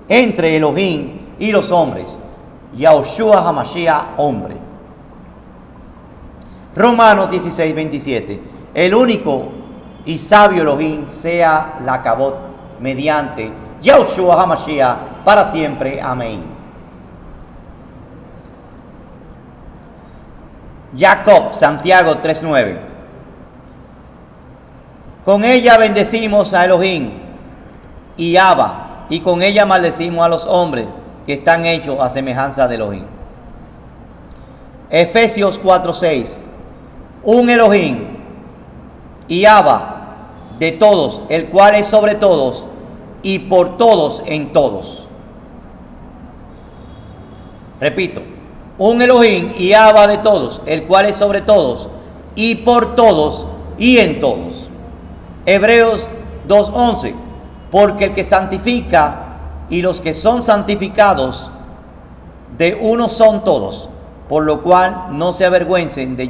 entre Elohim y los hombres, Yahushua HaMashiach, hombre. Romanos 16:27. El único y sabio Elohim sea la Kabot mediante Yahushua HaMashiach para siempre. Amén. Santiago 3:9. Con ella bendecimos a Elohim y Abba, y con ella maldecimos a los hombres que están hechos a semejanza de Elohim. Efesios 4:6. Un Elohim y Abba de todos, el cual es sobre todos y por todos en todos. Repito, un Elohim y Abba de todos, el cual es sobre todos y por todos y en todos. Hebreos 2:11. Porque el que santifica y los que son santificados de uno son todos, por lo cual no se avergüenza de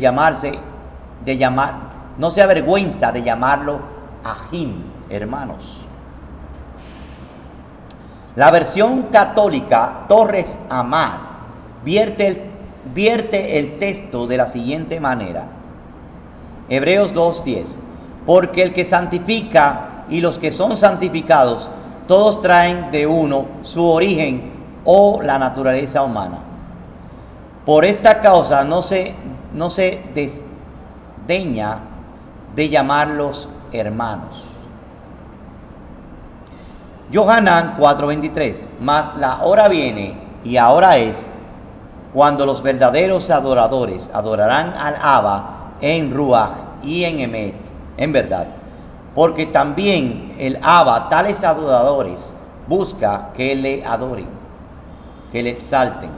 llamarlo Ahim, hermanos. La versión católica Torres Amad vierte el texto de la siguiente manera. Hebreos 2:10. Porque el que santifica y los que son santificados, todos traen de uno su origen o la naturaleza humana. Por esta causa no se desdeña de llamarlos hermanos. Yohanan 4:23. Mas la hora viene y ahora es cuando los verdaderos adoradores adorarán al Abba en Ruach y en Emet, en verdad. Porque también el Abba, tales adoradores, busca que le adoren, que le exalten.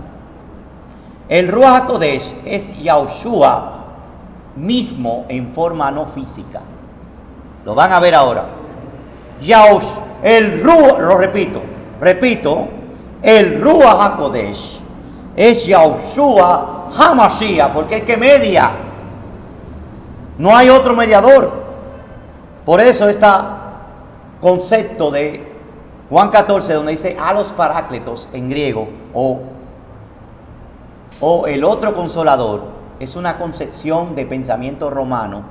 El Ruach HaKodesh es Yahushua mismo en forma no física. Lo van a ver ahora. El Ruach, lo repito, el Ruach HaKodesh es Yahushua HaMashiach, porque es que media. No hay otro mediador. Por eso este concepto de Juan 14, donde dice a los parácletos en griego, o el otro consolador, es una concepción de pensamiento romano.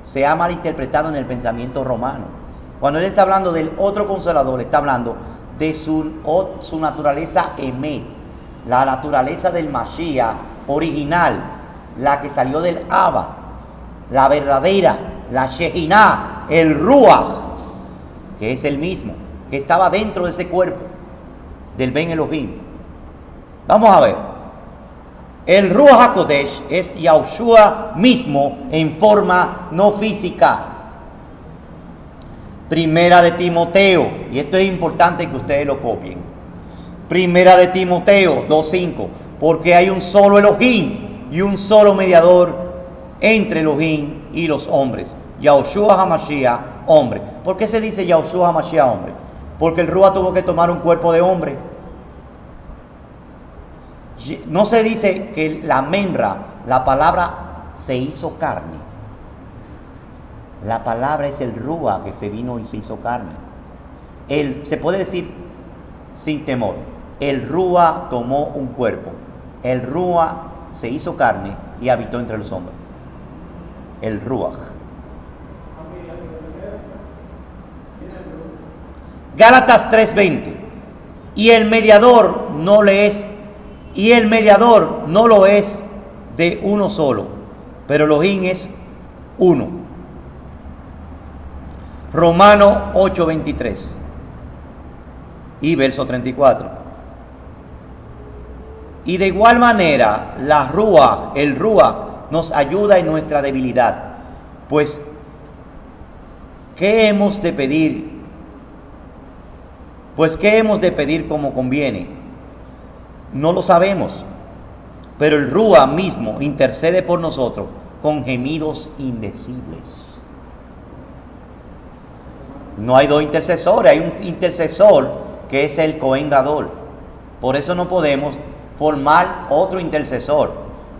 Se ha malinterpretado en el pensamiento romano. Cuando él está hablando del otro consolador, está hablando de su naturaleza emet, la naturaleza del Mashiach original, la que salió del Abba, la verdadera, la Shekinah, el Ruach, que es el mismo, que estaba dentro de ese cuerpo del Ben Elohim. Vamos a ver. El Ruach HaKodesh es Yahushua mismo en forma no física. Primera de Timoteo, y esto es importante que ustedes lo copien. Primera de Timoteo 2:5. Porque hay un solo Elohim y un solo mediador entre Elohim y los hombres, Yahushua HaMashiach, hombre. ¿Por qué se dice Yahushua HaMashiach, hombre? Porque el Ruach tuvo que tomar un cuerpo de hombre. No se dice que la menra, la palabra se hizo carne. La palabra es el Ruach que se vino y se hizo carne. Se puede decir sin temor, el Ruach tomó un cuerpo. El Ruach se hizo carne y habitó entre los hombres. El Ruach. Gálatas 3:20. Y el mediador no lo es de uno solo, pero Elohim es uno. Romanos 8:23 y verso 34. Y de igual manera, el Ruach nos ayuda en nuestra debilidad. Pues, ¿qué hemos de pedir? Pues, ¿qué hemos de pedir como conviene? No lo sabemos, pero el Ruach mismo intercede por nosotros con gemidos indecibles. No hay dos intercesores, hay un intercesor que es el Cohen Gadol. Por eso no podemos formar otro intercesor.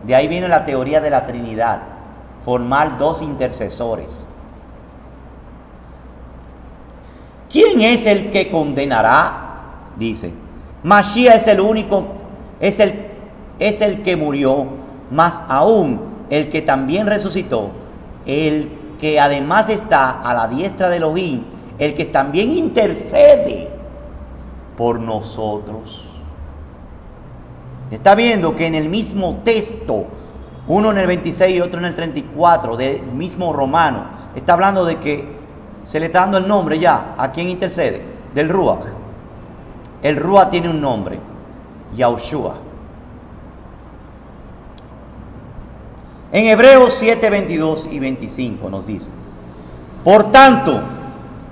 De ahí viene la teoría de la Trinidad, formar dos intercesores. ¿Quién es el que condenará? Dice, Mashiach es el único, es el que murió, más aún el que también resucitó, el que además está a la diestra de Elohim, el que también intercede por nosotros. Está viendo que en el mismo texto, uno en el 26 y otro en el 34 del mismo Romano, está hablando de que se le está dando el nombre ya a quien intercede, del Ruach. El Ruach tiene un nombre, Yahushua. En Hebreos 7, 22 y 25 nos dice: por tanto,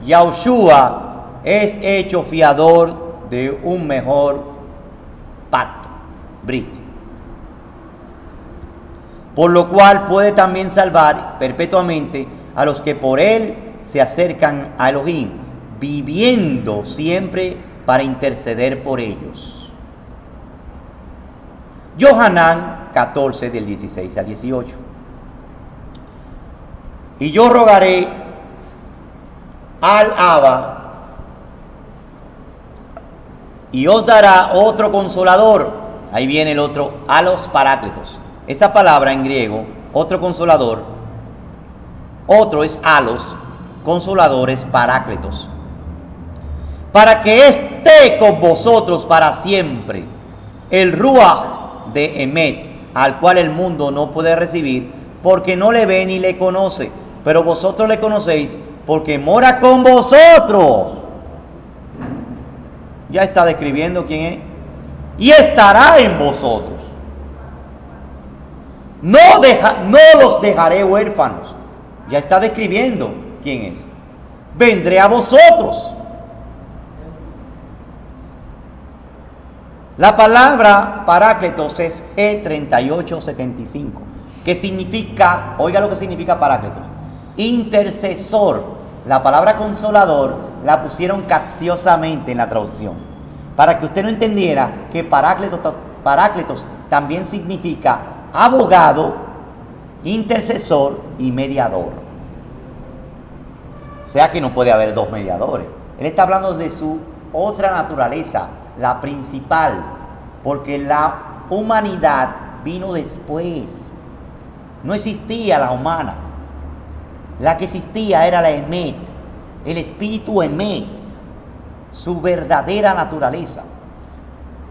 Yahushua es hecho fiador de un mejor pacto, Brit, por lo cual puede también salvar perpetuamente a los que por él se acercan a Elohim, viviendo siempre para interceder por ellos. Yohanan 14 del 16 al 18. Y yo rogaré al Abba y os dará otro consolador. Ahí viene el otro, a los paráclitos. Esa palabra en griego, otro consolador, otro es alos, consoladores, paráclitos, para que esté con vosotros para siempre, el Ruach de Emet, al cual el mundo no puede recibir, porque no le ve ni le conoce, pero vosotros le conocéis, porque mora con vosotros. Ya está describiendo quién es. Y estará en vosotros. No los dejaré huérfanos. Ya está describiendo quién es. Vendré a vosotros. La palabra parácletos es G3875, que significa, oiga lo que significa parácletos, intercesor. La palabra consolador la pusieron capciosamente en la traducción, para que usted no entendiera que parácletos también significa abogado, intercesor y mediador. O sea que no puede haber dos mediadores. Él está hablando de su otra naturaleza, la principal, porque la humanidad vino después. No existía la humana. La que existía era la Emet, el espíritu Emet, su verdadera naturaleza.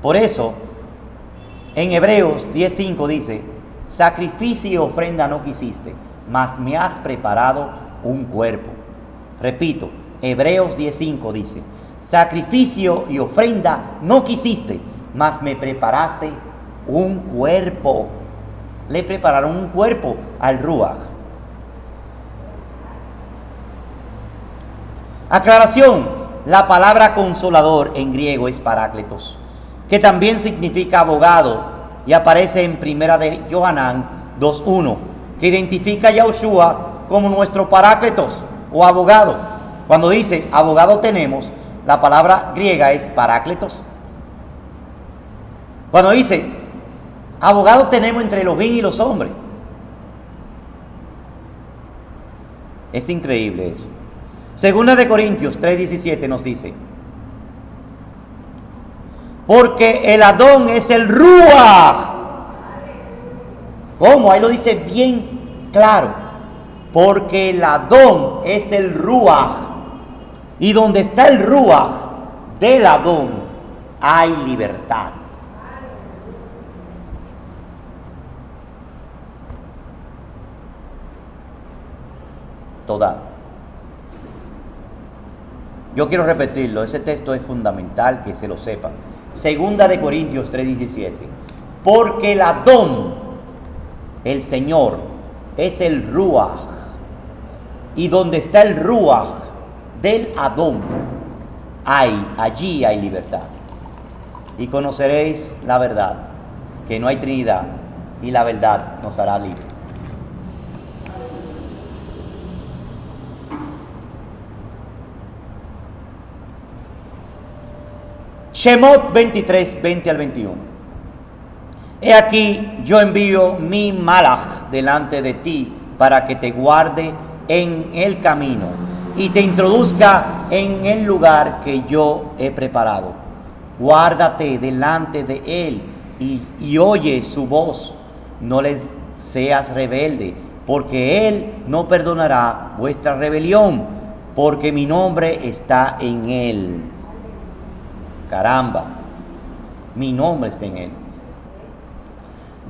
Por eso, en Hebreos 10:5 dice: sacrificio y ofrenda no quisiste, mas me has preparado un cuerpo. Repito, Hebreos 10:5 dice: sacrificio y ofrenda no quisiste, mas me preparaste un cuerpo. Le prepararon un cuerpo al Ruach. Aclaración: la palabra consolador en griego es parácletos, que también significa abogado, y aparece en primera de Yohanan 2:1, que identifica a Yahushua como nuestro parácletos o abogado. Cuando dice abogado tenemos, la palabra griega es parácletos. Cuando dice abogado tenemos entre Elohim y los hombres, es increíble eso. Segunda de Corintios 3:17 nos dice: porque el Adón es el Ruach. ¿Cómo? Ahí lo dice bien claro. Porque el Adón es el Ruach. Y donde está el Ruach del Adón hay libertad. toda. Yo quiero repetirlo, ese texto es fundamental que se lo sepan. Segunda de Corintios 3:17. Porque el Adón, el Señor, es el Ruach. Y donde está el Ruach del Adón, allí hay libertad. Y conoceréis la verdad, que no hay Trinidad, y la verdad nos hará libres. Shemot 23, 20 al 21. He aquí, yo envío mi malach delante de ti para que te guarde en el camino y te introduzca en el lugar que yo he preparado. Guárdate delante de él y oye su voz. No les seas rebelde, porque él no perdonará vuestra rebelión, porque mi nombre está en él. Caramba, mi nombre está en él.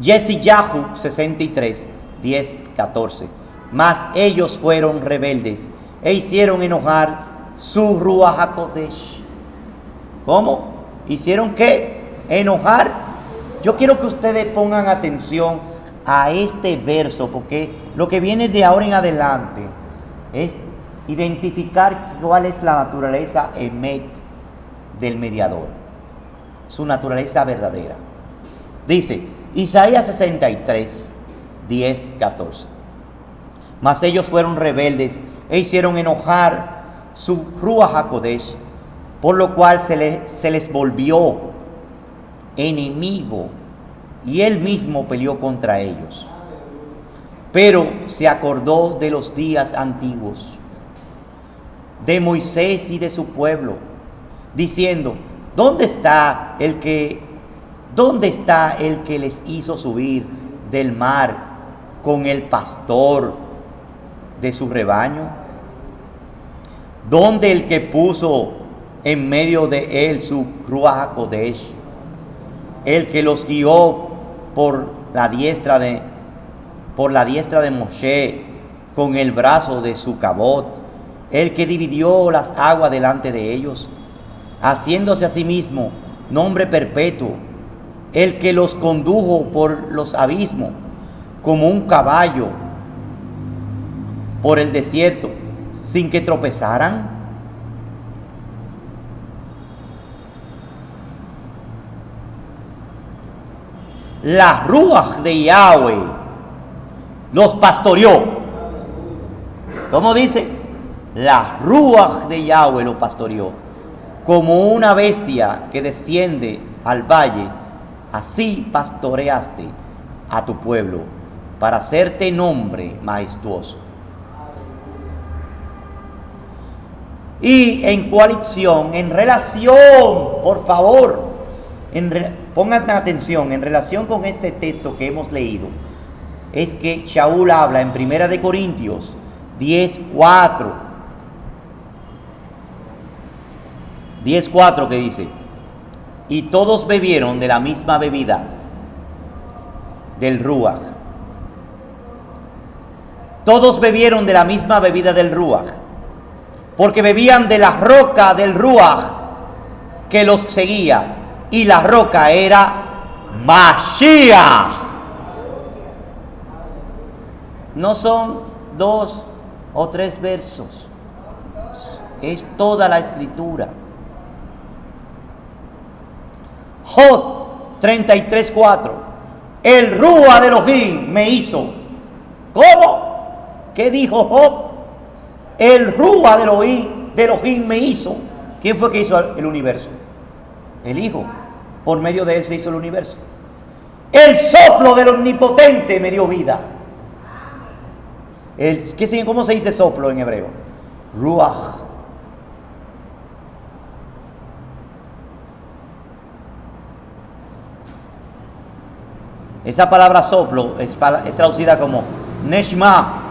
Yeshayahu 63, 10, 14. Mas ellos fueron rebeldes e hicieron enojar su Ruach HaKodesh. ¿Cómo? ¿Hicieron qué? Enojar. Yo quiero que ustedes pongan atención a este verso, porque lo que viene de ahora en adelante es identificar cuál es la naturaleza emet del mediador, su naturaleza verdadera. Dice Isaías 63, 10, 14. Mas ellos fueron rebeldes e hicieron enojar su Ruach HaKodesh, por lo cual se les volvió enemigo y él mismo peleó contra ellos. Pero se acordó de los días antiguos, de Moisés y de su pueblo, diciendo: ¿Dónde está el que les hizo subir del mar con el pastor de su rebaño? ¿Dónde el que puso en medio de él su Ruach HaKodesh? El que los guió por la diestra de Moshe con el brazo de su cabot, el que dividió las aguas delante de ellos, haciéndose a sí mismo nombre perpetuo, el que los condujo por los abismos como un caballo por el desierto, sin que tropezaran. La Ruach de Yahweh los pastoreó. ¿Cómo dice? La Ruach de Yahweh los pastoreó. Como una bestia que desciende al valle, así pastoreaste a tu pueblo, para hacerte nombre majestuoso. Y en coalición, en relación, por favor, pongan atención, en relación con este texto que hemos leído, es que Shaul habla en 1 de Corintios 10:4. 10:4 que dice: y todos bebieron de la misma bebida del Ruach. Todos bebieron de la misma bebida del Ruach, porque bebían de la roca del Ruach que los seguía, y la roca era Mashiach. No son 2 o 3 versos, es toda la escritura. Job 33:4. El Ruach de Elohim me hizo. ¿Cómo? ¿Qué dijo Job? El Ruach de Elohim me hizo. ¿Quién fue que hizo el universo? El Hijo. Por medio de él se hizo el universo. El soplo del Omnipotente me dio vida. ¿Cómo se dice soplo en hebreo? Ruach. Esa palabra soplo es traducida como Neshama,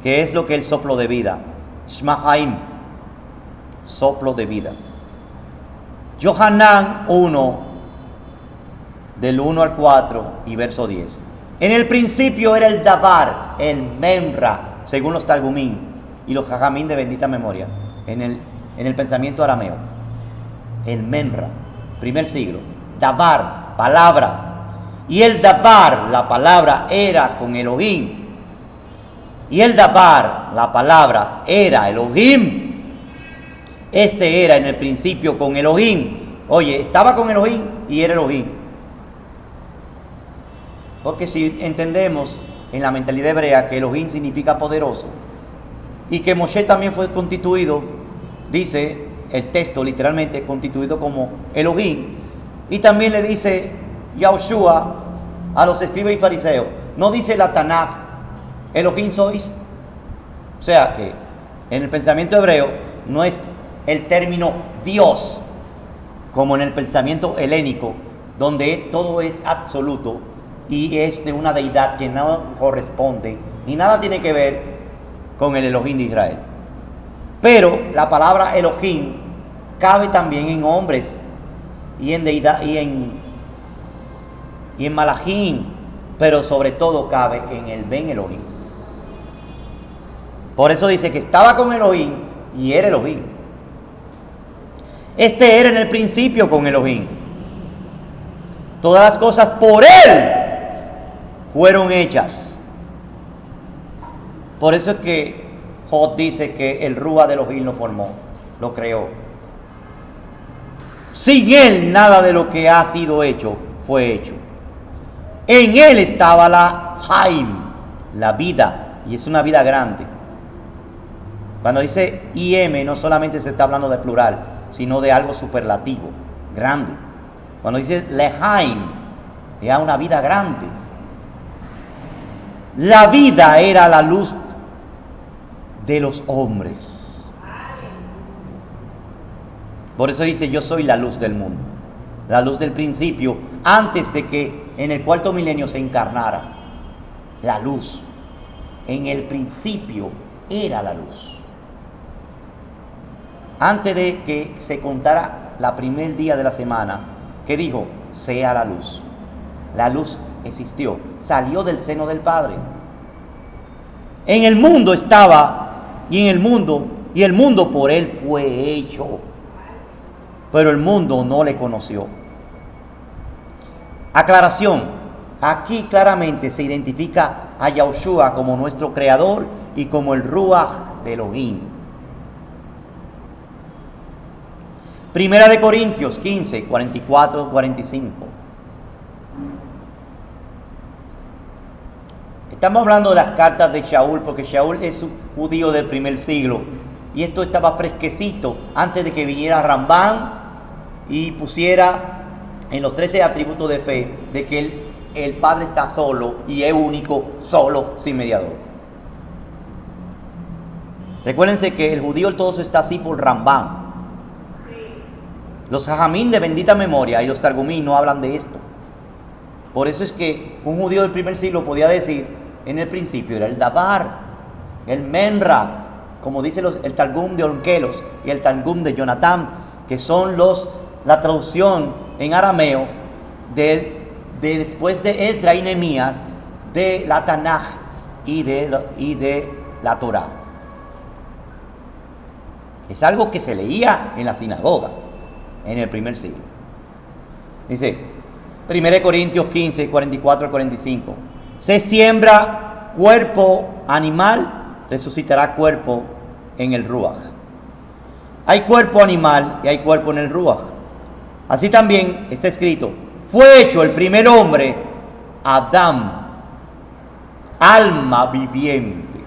que es lo que es el soplo de vida. Shema Haim, soplo de vida. Yohanan 1, del 1 al 4 y verso 10. En el principio era el Dabar, el Memra, según los Targumín y los Jajamín de bendita memoria, en el pensamiento arameo. El Memra, primer siglo. Dabar, palabra. Y el Dabar, la palabra, era con Elohim. Y el Dabar, la palabra, era Elohim. Este era en el principio con Elohim. Oye, estaba con Elohim y era Elohim. Porque si entendemos en la mentalidad hebrea que Elohim significa poderoso y que Moshe también fue constituido, dice el texto literalmente, constituido como Elohim, y también le dice Yahushua a los escribas y fariseos, no dice la Tanaj, Elohim sois. O sea que en el pensamiento hebreo no es el término Dios como en el pensamiento helénico, donde todo es absoluto y es de una deidad que no corresponde ni nada tiene que ver con el Elohim de Israel. Pero la palabra Elohim cabe también en hombres y en deidad y en Malachim, pero sobre todo cabe en el Ben Elohim. Por eso dice que estaba con Elohim y era Elohim. Este era en el principio con Elohim. Todas las cosas por él fueron hechas. Por eso es que Job dice que el Rúa de Elohim lo formó, lo creó. Sin él nada de lo que ha sido hecho fue hecho. En él estaba la Haim, la vida, y es una vida grande. Cuando dice IM no solamente se está hablando de plural, sino de algo superlativo, grande. Cuando dice Lehaim, era una vida grande. La vida era la luz de los hombres. Por eso dice, yo soy la luz del mundo, la luz del principio, antes de que en el cuarto milenio se encarnara. La luz, en el principio era la luz. Antes de que se contara la primer día de la semana, que dijo, sea la luz. La luz existió, salió del seno del Padre. En el mundo estaba, y el mundo por él fue hecho. Pero el mundo no le conoció. Aclaración, aquí claramente se identifica a Yahushua como nuestro creador y como el Ruach de Elohim. Primera de Corintios 15, 44, 45. Estamos hablando de las cartas de Shaul, porque Shaul es un judío del primer siglo. Y esto estaba fresquecito antes de que viniera Rambán y pusiera en los 13 atributos de fe de que el Padre está solo y es único, solo, sin mediador. Recuérdense que el judío ortodoxo está así por Rambán. Los Jajamín de bendita memoria y los Targumí no hablan de esto. Por eso es que un judío del primer siglo podía decir, en el principio era el Dabar, el Menra, como dice el Targum de Onkelos y el Targum de Jonatán, que son la traducción en arameo de después de Esdra y Nehemías de la Tanaj y de la Torá. Es algo que se leía en la sinagoga en el primer siglo. Dice 1 Corintios 15, 44 al 45. Se siembra cuerpo animal, resucitará cuerpo en el Ruach. Hay cuerpo animal y hay cuerpo en el Ruach. Así también está escrito, fue hecho el primer hombre, Adán, alma viviente.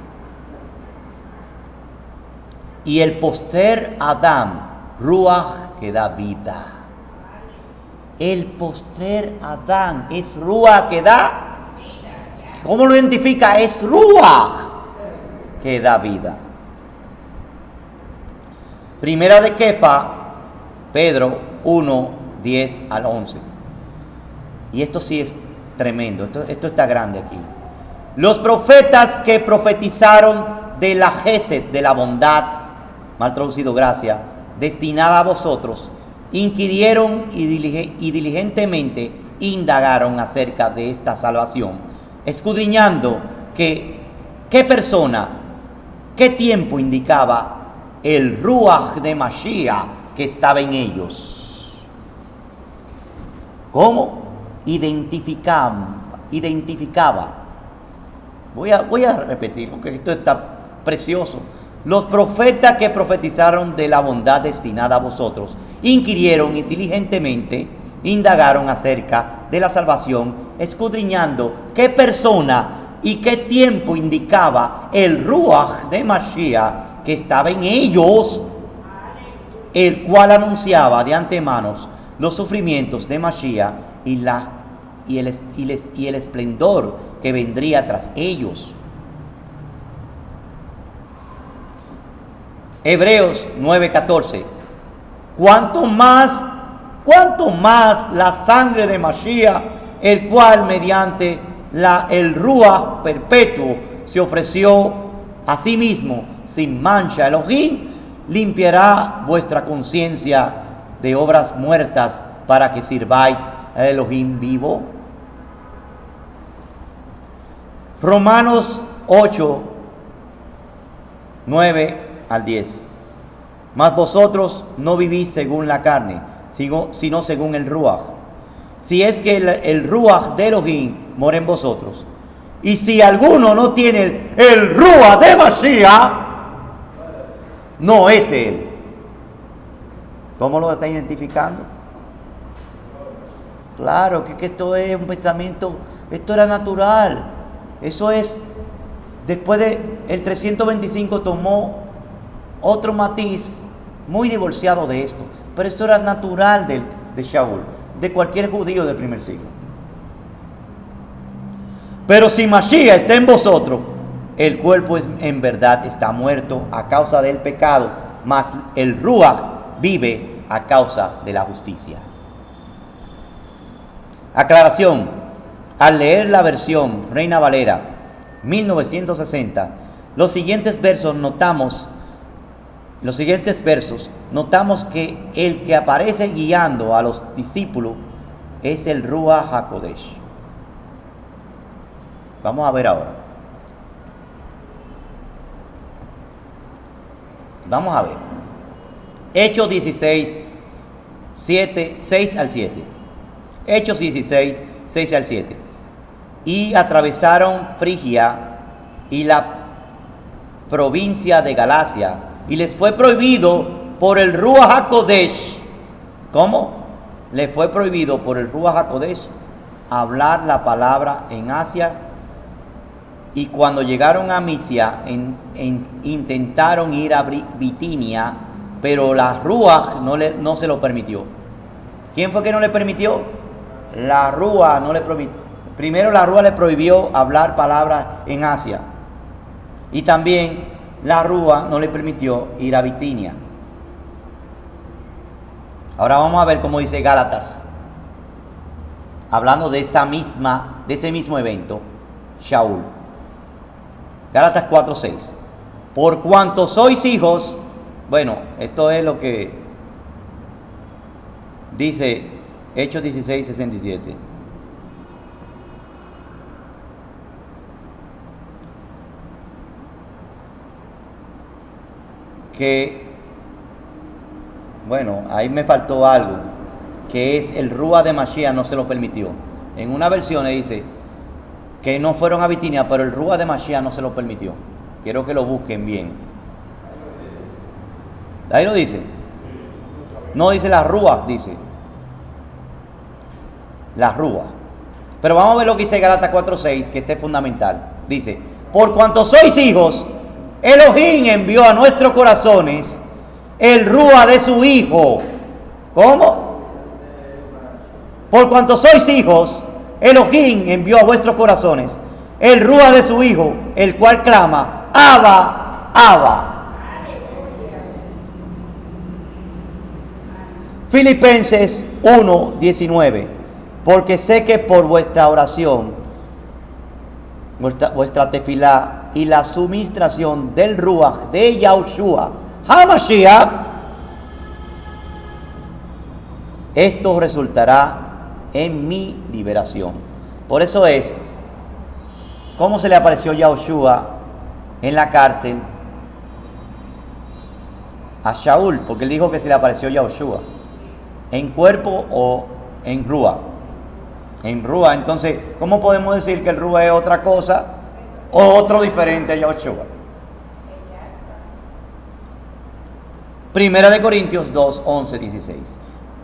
Y el postrer Adán, Ruach, que da vida. El postrer Adán es Ruach que da. ¿Cómo lo identifica? Es Ruach que da vida. Primera de Kefa, Pedro 1, 10 al 11. Y esto sí es tremendo, esto está grande aquí. Los profetas que profetizaron de la Gesed, de la bondad, mal traducido gracia, destinada a vosotros, inquirieron y diligentemente indagaron acerca de esta salvación escudriñando qué persona, qué tiempo indicaba el Ruach de Mashiach que estaba en ellos. ¿Cómo? Identificaba. Voy a repetir porque esto está precioso. Los profetas que profetizaron de la bondad destinada a vosotros inquirieron diligentemente, indagaron acerca de la salvación, escudriñando qué persona y qué tiempo indicaba el Ruach de Mashiach que estaba en ellos, el cual anunciaba de antemano los sufrimientos de Mashiach y el esplendor que vendría tras ellos. Hebreos 9:14. Cuanto más la sangre de Mashiach, el cual mediante el Ruach perpetuo se ofreció a sí mismo sin mancha Elohim, limpiará vuestra conciencia de obras muertas para que sirváis a Elohim vivo. Romanos 8, 9 al 10. Mas vosotros no vivís según la carne, sino según el Ruach. Si es que el Ruach de Elohim mora en vosotros. Y si alguno no tiene el Ruach de Mashiach, no es de él. ¿Cómo lo está identificando? Claro que esto es un pensamiento, esto era natural. Eso es, después de el 325 tomó otro matiz muy divorciado de esto, pero esto era natural de Shaul, de cualquier judío del primer siglo. Pero si Mashiach está en vosotros, el cuerpo en verdad está muerto a causa del pecado, mas el Ruach vive a causa de la justicia. Aclaración: al leer la versión Reina Valera 1960, los siguientes versos notamos que el que aparece guiando a los discípulos es el Ruach HaKodesh. Vamos a ver ahora. Vamos a ver. Hechos 16, 6 al 7. Hechos 16, 6 al 7. Y atravesaron Frigia y la provincia de Galacia, y les fue prohibido por el Ruach HaKodesh. ¿Cómo? Les fue prohibido por el Ruach HaKodesh hablar la palabra en Asia. Y cuando llegaron a Misia, intentaron ir a Bitinia, pero la Ruach no se lo permitió. ¿Quién fue que no le permitió? La Ruach no le permitió. Primero la Ruach le prohibió hablar palabras en Asia. Y también la Ruach no le permitió ir a Bitinia. Ahora vamos a ver cómo dice Gálatas, hablando de ese mismo evento, Shaul. Gálatas 4:6. Por cuanto sois hijos, bueno, esto es lo que dice Hechos 16:67. Que, bueno, ahí me faltó algo, que es el Ruach de Mashiach no se lo permitió. En una versión dice que no fueron a Bitinia, pero el Ruach de Mashiach no se lo permitió. Quiero que lo busquen bien. Ahí lo dice. No dice la Ruach, dice la Ruach. Pero vamos a ver lo que dice Gálatas 4:6, que este es fundamental. Dice: por cuanto sois hijos, Elohim envió a nuestros corazones el Ruach de su Hijo. ¿Cómo? Por cuanto sois hijos, Elohim envió a vuestros corazones el Ruach de su Hijo, el cual clama: Abba, Abba. Filipenses 1:19. Porque sé que por vuestra oración, vuestra tefilá y la suministración del Ruach de Yahushua HaMashiach, esto resultará en mi liberación. Por eso es ¿Cómo se le apareció Yahushua en la cárcel a Shaul? Porque él dijo que se le apareció Yahushua. ¿En cuerpo o en Rúa? En Rúa. Entonces, ¿cómo podemos decir que el Rúa es otra cosa o otro diferente a Yahushua? Primera de Corintios 2, 11, 16.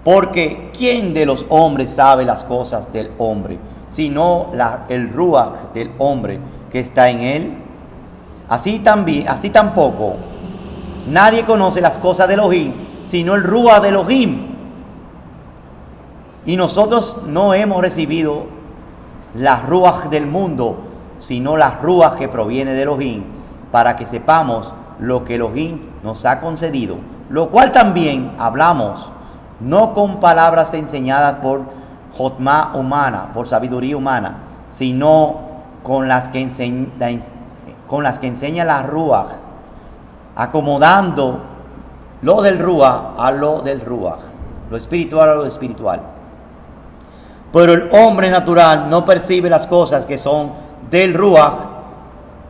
Porque ¿quién de los hombres sabe las cosas del hombre, sino el Ruach del hombre que está en él? Así tampoco nadie conoce las cosas de Elohim, sino el Ruach de Elohim. Y nosotros no hemos recibido la Ruach del mundo, sino la Ruach que proviene de Elohim, para que sepamos lo que Elohim nos ha concedido, lo cual también hablamos, no con palabras enseñadas por jotma humana, por sabiduría humana, sino con las que enseña la Ruach, acomodando lo del Ruach a lo del Ruach, lo espiritual a lo espiritual. Pero el hombre natural no percibe las cosas que son del Ruach,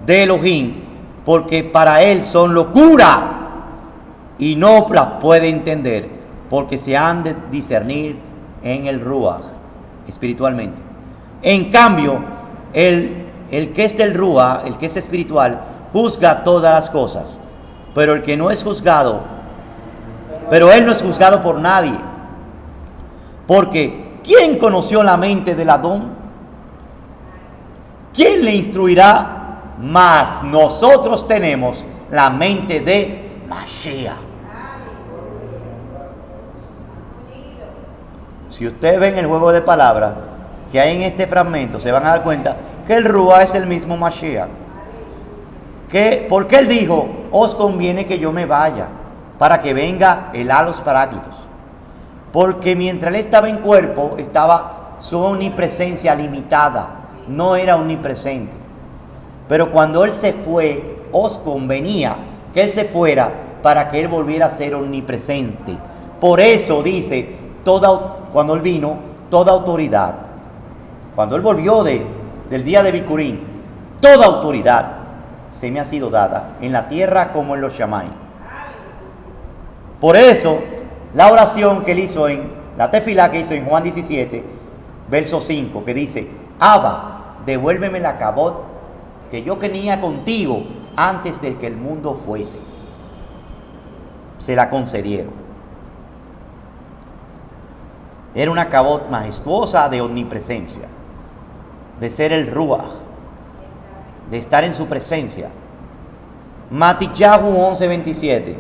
de Elohim, porque para él son locura y no las puede entender, porque se han de discernir en el Ruach, espiritualmente. En cambio, el que es del Ruach, el que es espiritual, juzga todas las cosas, pero el que no es juzgado, pero él no es juzgado por nadie, porque ¿quién conoció la mente del Adón? ¿Quién le instruirá? Mas nosotros tenemos la mente de Mashiach. Si ustedes ven el juego de palabras que hay en este fragmento, se van a dar cuenta que el Ruach es el mismo Mashiach. Porque él dijo, os conviene que yo me vaya, para que venga el Alos Paráclitos. Porque mientras él estaba en cuerpo, estaba su omnipresencia limitada, no era omnipresente. Pero cuando él se fue, os convenía que él se fuera para que él volviera a ser omnipresente. Por eso dice, cuando él vino, toda autoridad, cuando él volvió del día de Bikurim, toda autoridad se me ha sido dada, en la tierra como en los Shamay. Por eso, la oración que él hizo la tefilá que hizo en Juan 17, verso 5, que dice, Abba, devuélveme la cabot que yo tenía contigo antes de que el mundo fuese. Se la concedieron. Era una cabot majestuosa de omnipresencia, de ser el Ruach, de estar en su presencia. Matillahu 11:27.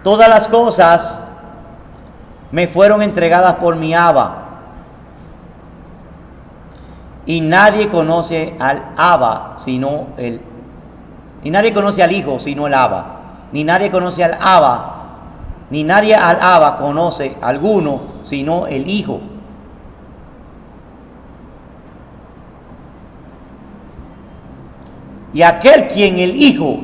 Todas las cosas me fueron entregadas por mi Abba, y nadie conoce al Abba sino y nadie conoce al Hijo sino el Abba, ni nadie conoce al Abba, ni nadie al Abba conoce alguno sino el Hijo. Y aquel quien el Hijo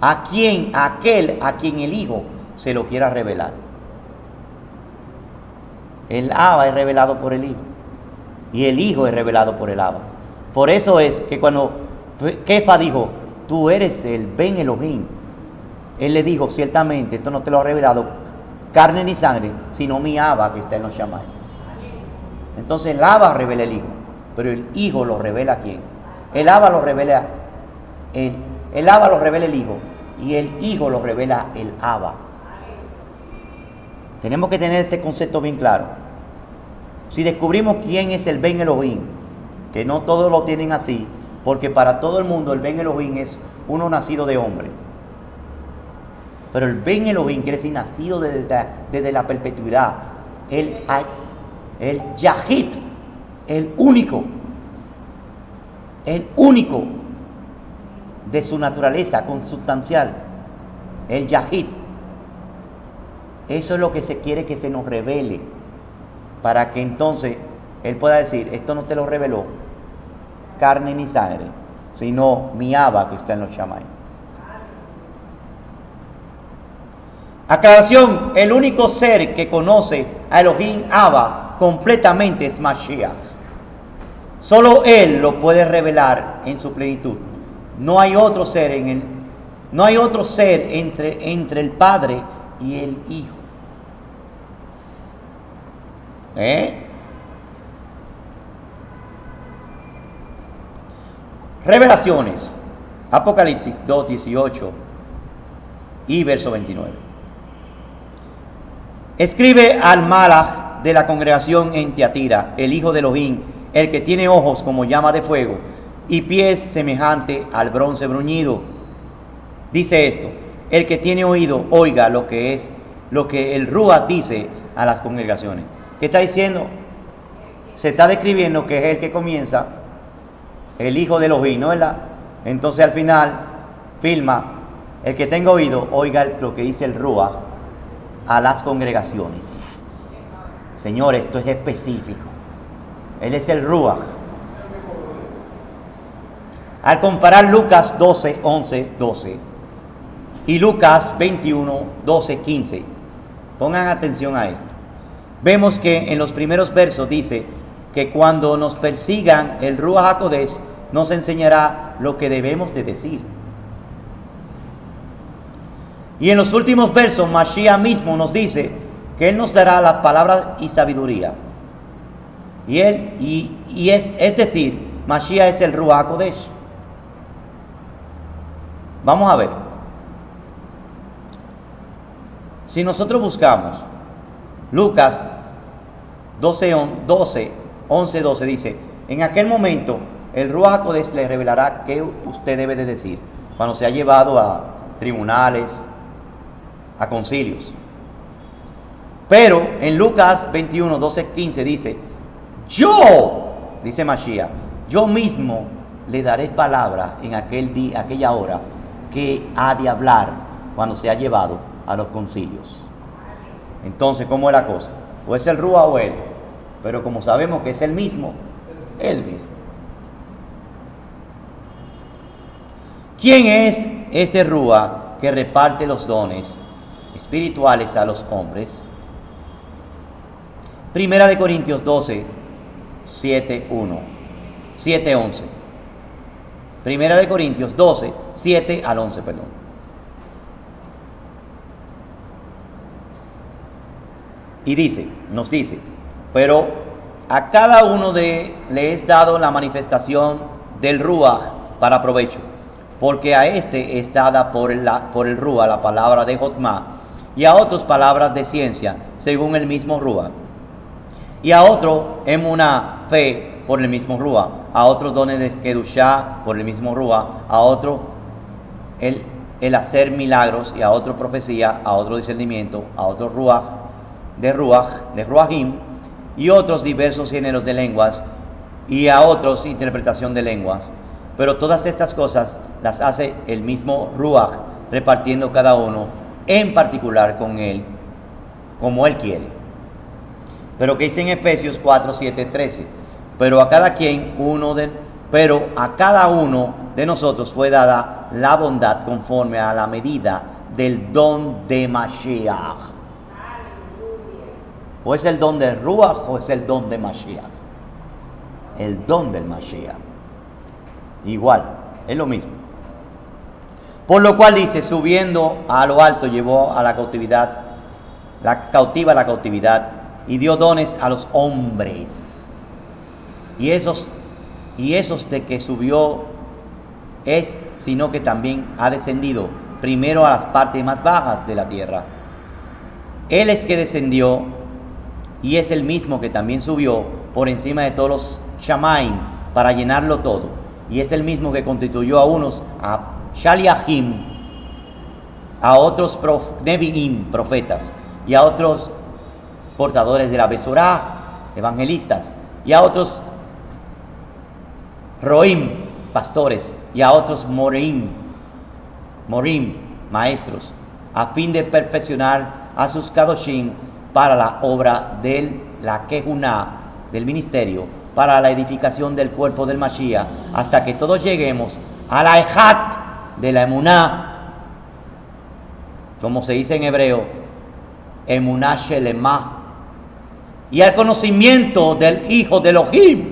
a quien el Hijo se lo quiera revelar. El Abba es revelado por el Hijo y el Hijo es revelado por el Abba. Por eso es que cuando Kefa dijo, tú eres el Ben Elohim, él le dijo, ciertamente esto no te lo ha revelado carne ni sangre, sino mi Abba que está en los Shamay. Entonces el Abba revela el Hijo, pero el Hijo lo revela a quién. El Abba lo revela el Abba lo revela el Hijo y el Hijo lo revela el Abba. Tenemos que tener este concepto bien claro. Si descubrimos quién es el Ben Elohim, que no todos lo tienen así, porque para todo el mundo el Ben Elohim es uno nacido de hombre. Pero el Ben Elohim quiere decir nacido desde la perpetuidad. El Yahid, el único de su naturaleza consustancial, el Yahid. Eso es lo que se quiere que se nos revele, para que entonces él pueda decir, esto no te lo reveló carne ni sangre, sino mi Abba que está en los Shamay. Aclaración, el único ser que conoce a Elohim Abba completamente es Mashiach. Solo Él lo puede revelar en su plenitud. No hay otro ser entre el Padre y el Hijo. Revelaciones, Apocalipsis 2:18 y verso 29. Escribe al Malach de la congregación en Tiatira, el hijo de Elohim, el que tiene ojos como llama de fuego y pies semejante al bronce bruñido. Dice esto: el que tiene oído, oiga lo que el Ruach dice a las congregaciones. ¿Qué está diciendo? Se está describiendo que es el que comienza, el hijo de Elohim, ¿no es verdad? Entonces al final firma: el que tenga oído, oiga lo que dice el Ruach a las congregaciones. Señor, esto es específico. Él es el Ruach. Al comparar Lucas 12, 11, 12 y Lucas 21, 12, 15, pongan atención a esto. Vemos que en los primeros versos dice que cuando nos persigan, el Ruach HaKodesh nos enseñará lo que debemos de decir. Y en los últimos versos, Mashiach mismo nos dice que Él nos dará las palabras y sabiduría. Es decir, Mashiach es el Ruach HaKodesh. Vamos a ver. Si nosotros buscamos Lucas 12, 11, 12 dice: en aquel momento el Ruach HaKodesh le revelará qué usted debe de decir cuando se ha llevado a tribunales, a concilios. Pero en Lucas 21, 12, 15 dice: dice Mashiach, yo mismo le daré palabra en aquel día, aquella hora que ha de hablar cuando se ha llevado a los concilios. Entonces, ¿cómo es la cosa? O es el Ruach o él, pero como sabemos que es el mismo, él mismo. ¿Quién es ese Ruach que reparte los dones espirituales a los hombres? Primera de Corintios 12, 7, 11. Primera de Corintios 12, 7 al 11, perdón. Y nos dice: pero a cada uno le es dado la manifestación del Ruach para provecho, porque a este es dada por el Ruach la palabra de Jotmá, y a otros palabras de ciencia, según el mismo Ruach, y a otro emuná, fe, por el mismo Ruach, a otros dones de Kedushá por el mismo Ruach, a otro el hacer milagros, y a otro profecía, a otro discernimiento, a otro de Ruachim, y otros diversos géneros de lenguas, y a otros interpretación de lenguas. Pero todas estas cosas las hace el mismo Ruach, repartiendo cada uno en particular con él, como él quiere. Pero que dice en Efesios 4, 7, 13: pero a cada uno de nosotros fue dada la bondad conforme a la medida del don de Mashiach. ¿O es el don del Ruach o es el don de Mashiach? El don del Mashiach. Igual, es lo mismo. Por lo cual dice: subiendo a lo alto llevó a la cautividad, la cautividad, y dio dones a los hombres. Y esos de que subió es, sino que también ha descendido primero a las partes más bajas de la tierra. Él es que descendió y es el mismo que también subió por encima de todos los Shamaim para llenarlo todo. Y es el mismo que constituyó a unos a Shaliachim, a otros Nevi'im, profetas, y a otros portadores de la Besorá, evangelistas, y a otros Roim, pastores, y a otros Morim, maestros, a fin de perfeccionar a sus Kadoshim para la obra de la Kehuná, del ministerio, para la edificación del cuerpo del Mashiach, hasta que todos lleguemos a la Ejat de la Emuná, como se dice en hebreo, Emuná Shelemá, y al conocimiento del Hijo de Elohim,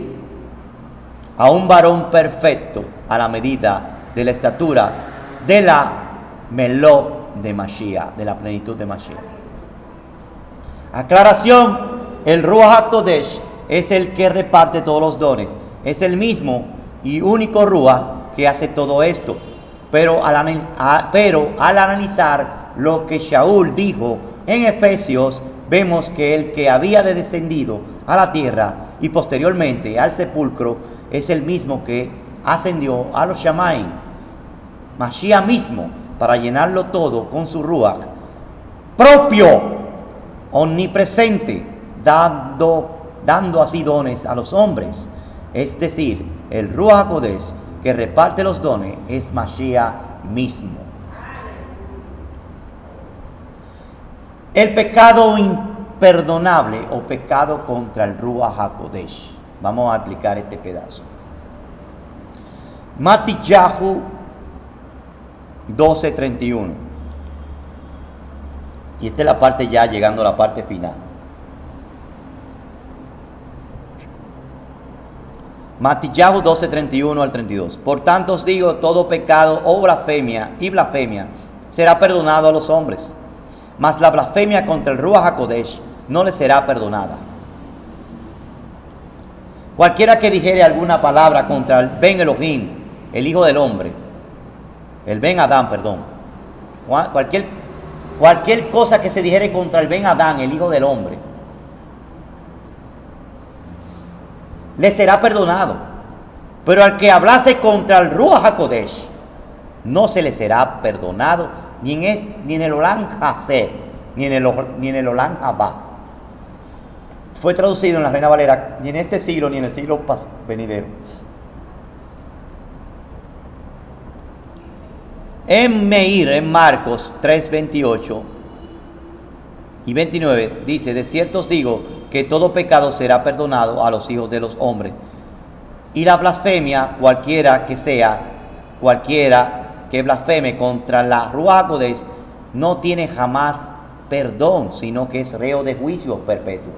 a un varón perfecto a la medida de la estatura de la meló de Mashiach, de la plenitud de Mashiach. Aclaración: el Ruach HaKodesh es el que reparte todos los dones. Es el mismo y único Ruach que hace todo esto. Pero al analizar lo que Shaul dijo en Efesios, vemos que el que había descendido a la tierra y posteriormente al sepulcro es el mismo que ascendió a los Shamaim, Mashiach mismo, para llenarlo todo con su Ruach propio, omnipresente, dando así dones a los hombres. Es decir, el Ruach HaKodesh que reparte los dones es Mashiach mismo. El pecado imperdonable o pecado contra el Ruach HaKodesh. Vamos a aplicar este pedazo. Matillahu 12:31. Y esta es la parte ya llegando a la parte final. Matillahu 12:31 al 32. Por tanto os digo, todo pecado o blasfemia y blasfemia será perdonado a los hombres, mas la blasfemia contra el Ruach HaKodesh no le será perdonada. Cualquiera que dijere alguna palabra contra el Ben Elohim, el Hijo del Hombre, el Ben Adán, perdón, cualquier cosa que se dijere contra el Ben Adán, el Hijo del Hombre, le será perdonado. Pero al que hablase contra el Ruach HaKodesh, no se le será perdonado, ni en el Olam Hazeh, ni en el Olam Haba. Fue traducido en la Reina Valera, ni en este siglo, ni en el siglo venidero. En Meir, en Marcos 3:28 y 29, dice: de cierto os digo que todo pecado será perdonado a los hijos de los hombres, y la blasfemia, cualquiera que blasfeme contra la Ruach HaKodesh, no tiene jamás perdón, sino que es reo de juicio perpetuo.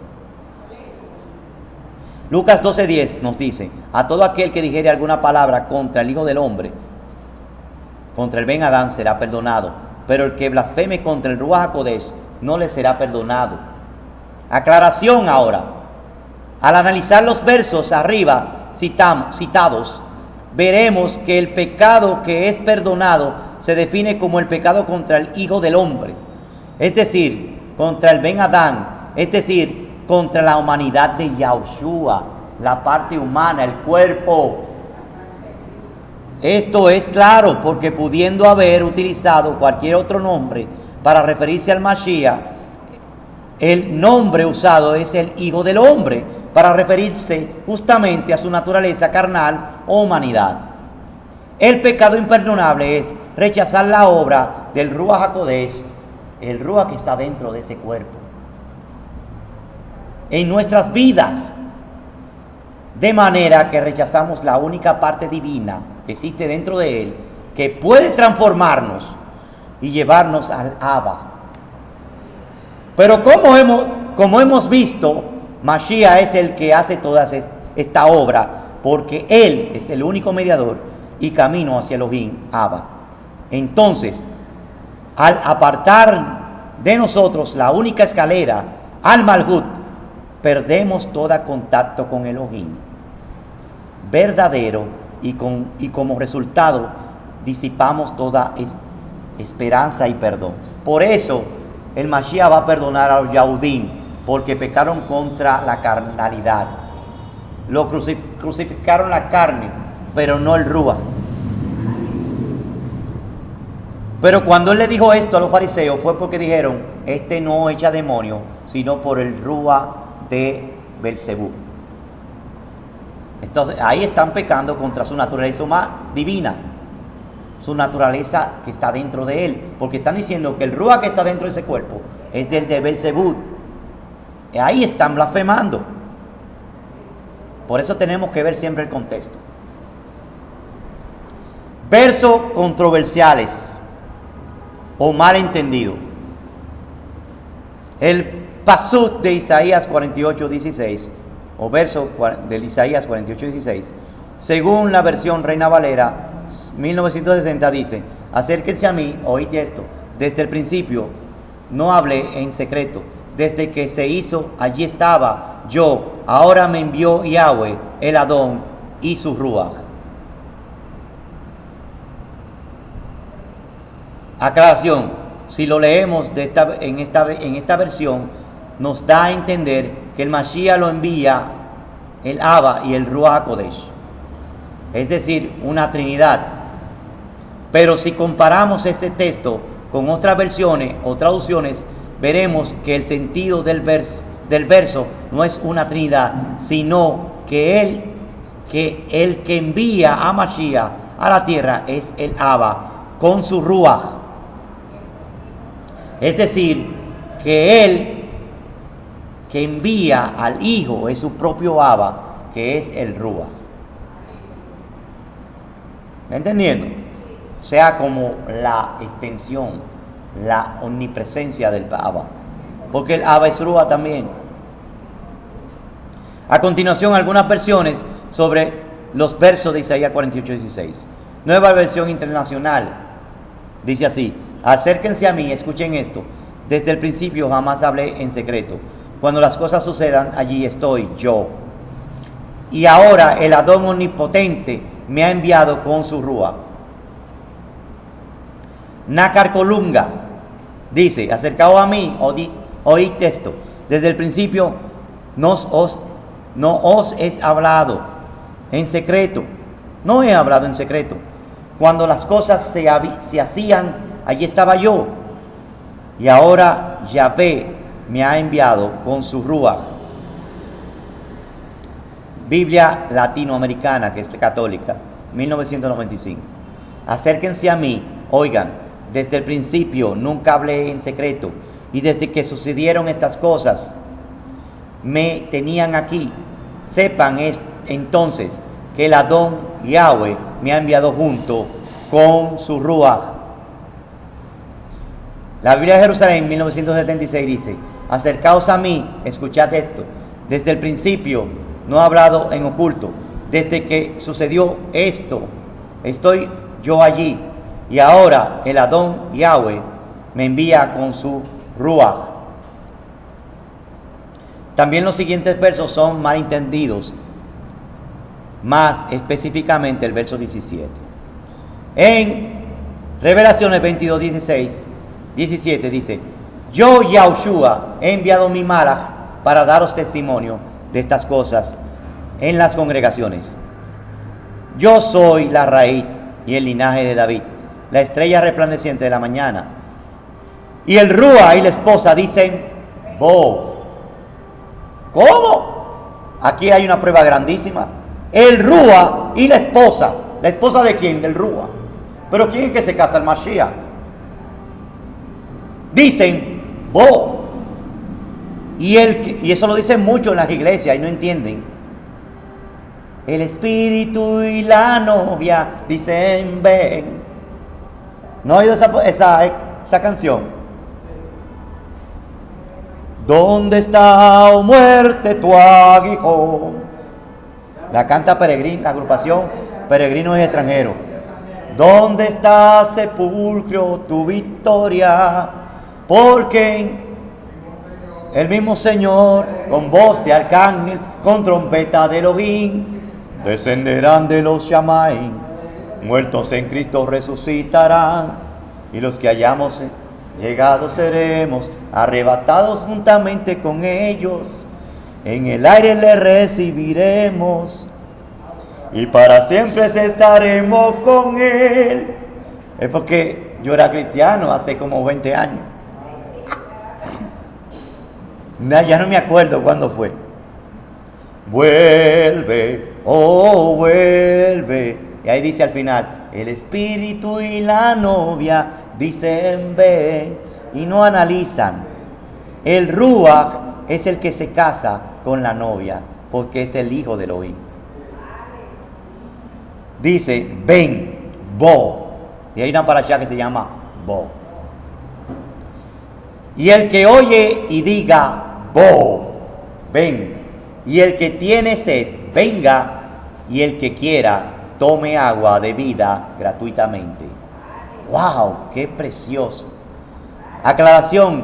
Lucas 12:10 nos dice: a todo aquel que dijere alguna palabra contra el Hijo del Hombre, contra el Ben Adán, será perdonado, pero el que blasfeme contra el Ruach HaKodesh no le será perdonado. Aclaración ahora: al analizar los versos arriba citados, veremos que el pecado que es perdonado se define como el pecado contra el Hijo del Hombre, es decir, contra el Ben Adán, es decir, contra la humanidad de Yahushua, la parte humana, el cuerpo. Esto es claro porque, pudiendo haber utilizado cualquier otro nombre para referirse al Mashiach, el nombre usado es el Hijo del Hombre, para referirse justamente a su naturaleza carnal o humanidad. El pecado imperdonable es rechazar la obra del Ruach HaKodesh, el Ruach que está dentro de ese cuerpo, en nuestras vidas, de manera que rechazamos la única parte divina que existe dentro de él, que puede transformarnos y llevarnos al Abba. Pero como hemos visto, Mashiach es el que hace toda esta obra, porque él es el único mediador y camino hacia Elohim, Abba. Entonces, al apartar de nosotros la única escalera al Malhut, perdemos todo contacto con Elohim verdadero, y como resultado disipamos toda esperanza y perdón. Por eso el Mashiach va a perdonar a los Yahudim, porque pecaron contra la carnalidad. Lo crucificaron la carne, pero no el Ruach. Pero cuando él le dijo esto a los fariseos, fue porque dijeron: este no echa demonio, sino por el Ruach de Belzebú. Entonces ahí están pecando contra su naturaleza humana divina, su naturaleza que está dentro de él, porque están diciendo que el Ruach que está dentro de ese cuerpo es del de Belzebú. Y ahí están blasfemando. Por eso tenemos que ver siempre el contexto. Versos controversiales o malentendido. El pasuk de Isaías 48:16, o verso de Isaías 48:16, Según la versión Reina Valera 1960 dice: acérquense a mí, oíd esto, desde el principio no hablé en secreto, desde que se hizo allí estaba yo, ahora me envió Yahweh, el Adón y su Ruach. Aclaración: si lo leemos en esta versión, nos da a entender que el Mashiach lo envía el Abba y el Ruach Kodesh, es decir, una Trinidad. Pero si comparamos este texto con otras versiones o traducciones, veremos que el sentido del verso no es una Trinidad, sino que el que envía a Mashiach a la tierra es el Abba con su Ruach. Es decir, que él que envía al Hijo es su propio Abba, que es el Ruach. ¿Está entendiendo? O sea, como la extensión, la omnipresencia del Abba, porque el Abba es Ruach también. A continuación, algunas versiones sobre los versos de Isaías 48:16. Nueva versión internacional dice así: acérquense a mí, escuchen esto, desde el principio jamás hablé en secreto, cuando las cosas sucedan allí estoy yo, y ahora el Adón omnipotente me ha enviado con su Ruach. Nácar Colunga dice: acercaos a mí, oíd esto, desde el principio no os he hablado en secreto, no he hablado en secreto, cuando las cosas se hacían, allí estaba yo, y ahora Yahvé me ha enviado con su Ruach. Biblia latinoamericana, que es católica, 1995. Acérquense a mí, oigan, desde el principio nunca hablé en secreto, y desde que sucedieron estas cosas me tenían aquí. Sepan entonces que el Adón Yahweh me ha enviado junto con su Ruach. La Biblia de Jerusalén 1976 dice: acercaos a mí, escuchad esto, desde el principio no he hablado en oculto, desde que sucedió esto estoy yo allí, y ahora el Adón Yahweh me envía con su Ruach. También los siguientes versos son malentendidos, más específicamente el verso 17. En Revelaciones 22:17 dice: yo, Yahushua, he enviado mi Malach para daros testimonio de estas cosas en las congregaciones. Yo soy la raíz y el linaje de David, la estrella resplandeciente de la mañana. Y el Ruach y la esposa dicen: Bo. ¿Cómo? Aquí hay una prueba grandísima. El Ruach y la esposa. ¿La esposa de quién? Del Ruach. ¿Pero quién es que se casa? El Mashiach. Dicen: Bo. Y eso lo dicen mucho en las iglesias y no entienden. El espíritu y la novia dicen: ven. ¿No he oído esa canción? ¿Dónde está, oh muerte, tu aguijón? La canta la agrupación Peregrinos Extranjeros. ¿Dónde está, sepulcro, tu victoria? Porque el mismo Señor, con voz de arcángel, con trompeta de Elohim, descenderán de los Shamaim, muertos en Cristo resucitarán, y los que hayamos llegado seremos arrebatados juntamente con ellos, en el aire le recibiremos, y para siempre estaremos con Él. Es porque yo era cristiano hace como 20 años. Ya no me acuerdo cuándo fue. Vuelve, oh vuelve. Y ahí dice al final: el espíritu y la novia dicen: ven. Y no analizan. El Ruach es el que se casa con la novia, porque es el hijo de Elohim. Dice: ven, Bo. Y hay una parashá que se llama Bo. Y el que oye y diga: Bo, ven. Y el que tiene sed, venga y el que quiera tome agua de vida gratuitamente. ¡Wow! ¡Qué precioso! Aclaración,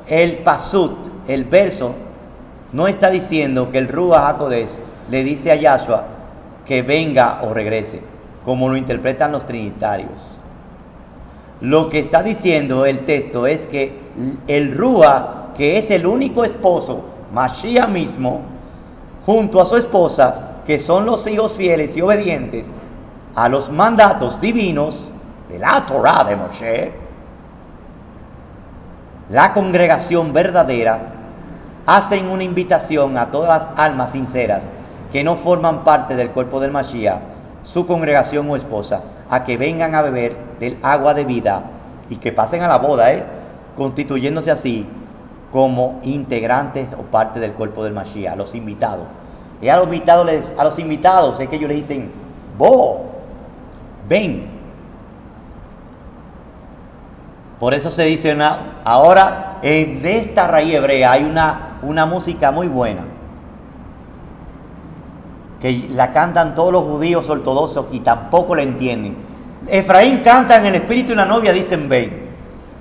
el pasut, el verso, no está diciendo que el Ruach HaKodesh le dice a Yahshua que venga o regrese, como lo interpretan los trinitarios. Lo que está diciendo el texto es que el Ruach, que es el único esposo, Mashiach mismo, junto a su esposa, que son los hijos fieles y obedientes a los mandatos divinos de la Torah de Moshe, la congregación verdadera, hacen una invitación a todas las almas sinceras que no forman parte del cuerpo del Mashiach, su congregación o esposa, a que vengan a beber del agua de vida y que pasen a la boda, constituyéndose así como integrantes o parte del cuerpo del Mashiach, los invitados. Y a los invitados es que ellos le dicen, ven. Por eso se dice ahora en esta raíz hebrea hay una música muy buena que la cantan todos los judíos ortodoxos y tampoco la entienden. Efraín canta en el espíritu y la novia dicen ven,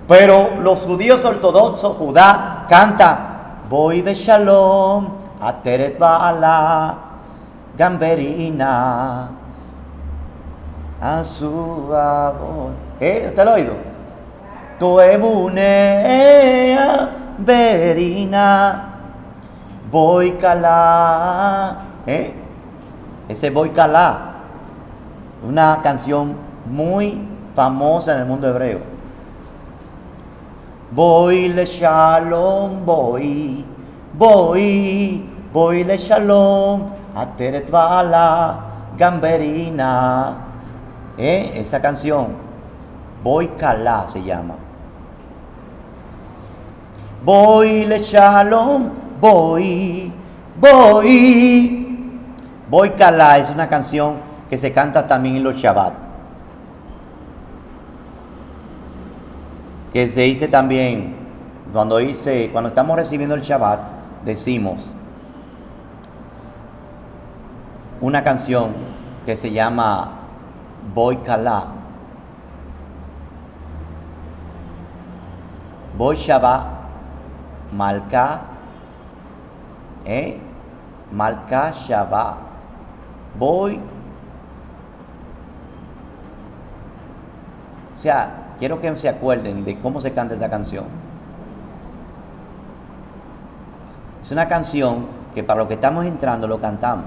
pero los judíos ortodoxos, Judá, canta Boy be shalom ateret ba'ala gamberina asuba boy. ¿Usted lo ha oído? Toebunea berina Boy Kalá. Ese Boy Kalá, una canción muy famosa en el mundo hebreo. Boy le shalom, boy le shalom, ateret ba'ala gamberina. Esa canción, Boy Kalá se llama. Boy le shalom, boy Kalá es una canción que se canta también en los Shabbat, que se dice también cuando estamos recibiendo el Shabbat, decimos una canción que se llama Boy Kalá, Boy Shabbat Malka, Malka Shabbat, Boy. O sea, quiero que se acuerden de cómo se canta esa canción. Es una canción que para los que estamos entrando lo cantamos.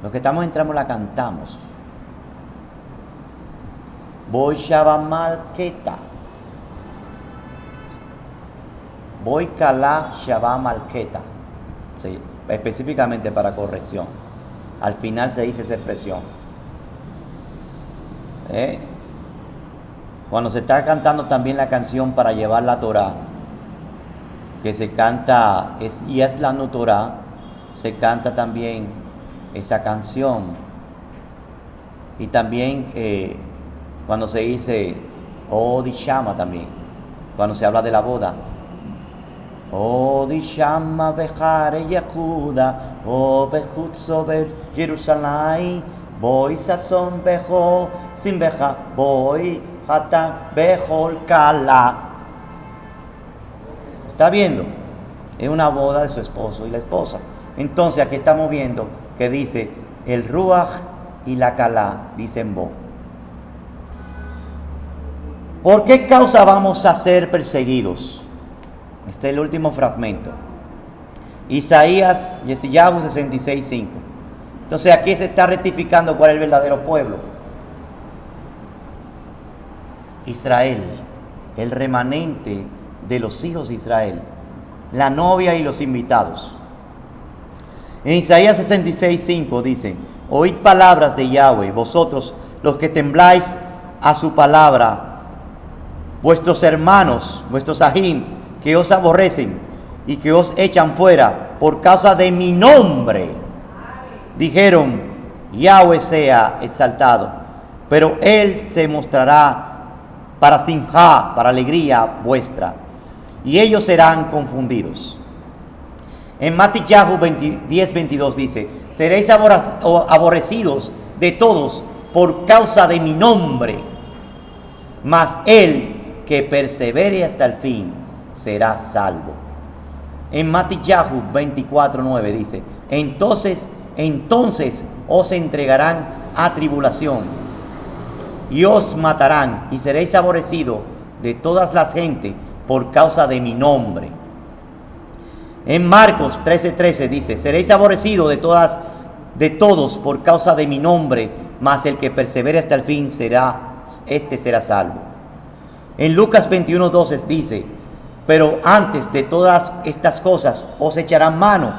Los que estamos entrando la cantamos. Boy Shabbat Malketa. Boy Kalá Shabbat Malketa. Sí, específicamente para corrección. Al final se dice esa expresión. Cuando se está cantando también la canción para llevar la Torah, que se canta, y es la Torah, se canta también esa canción. Y también cuando se dice Dishama también, cuando se habla de la boda. Dishama Bejare Yehuda, Bejutzo Ber Jerusalén, Boy Sazón Bejo, Sin Beja, Boy Hatan Bejol Kala. ¿Está viendo? Es una boda de su esposo y la esposa. Entonces aquí estamos viendo que dice el Ruach y la Kalá, dicen Bo. ¿Por qué causa vamos a ser perseguidos? Este es el último fragmento. Isaías, Yeshayahu 66:5. Entonces aquí se está rectificando cuál es el verdadero pueblo. Israel, el remanente de los hijos de Israel, la novia y los invitados. En Isaías 66:5 dice: oíd palabras de Yahweh, vosotros los que tembláis a su palabra, vuestros hermanos, vuestros ahim, que os aborrecen y que os echan fuera por causa de mi nombre, dijeron: Yahweh sea exaltado, pero él se mostrará para simjá, para alegría vuestra, y ellos serán confundidos. En Matillahu 10:22 dice, seréis aborrecidos de todos por causa de mi nombre, mas el que persevere hasta el fin será salvo. En Matillahu 24:9 dice, entonces os entregarán a tribulación y os matarán y seréis aborrecidos de todas las gentes por causa de mi nombre. En Marcos 13:13 dice, seréis aborrecidos de todos por causa de mi nombre, mas el que persevere hasta el fin será salvo. En Lucas 21:12 dice, pero antes de todas estas cosas os echarán mano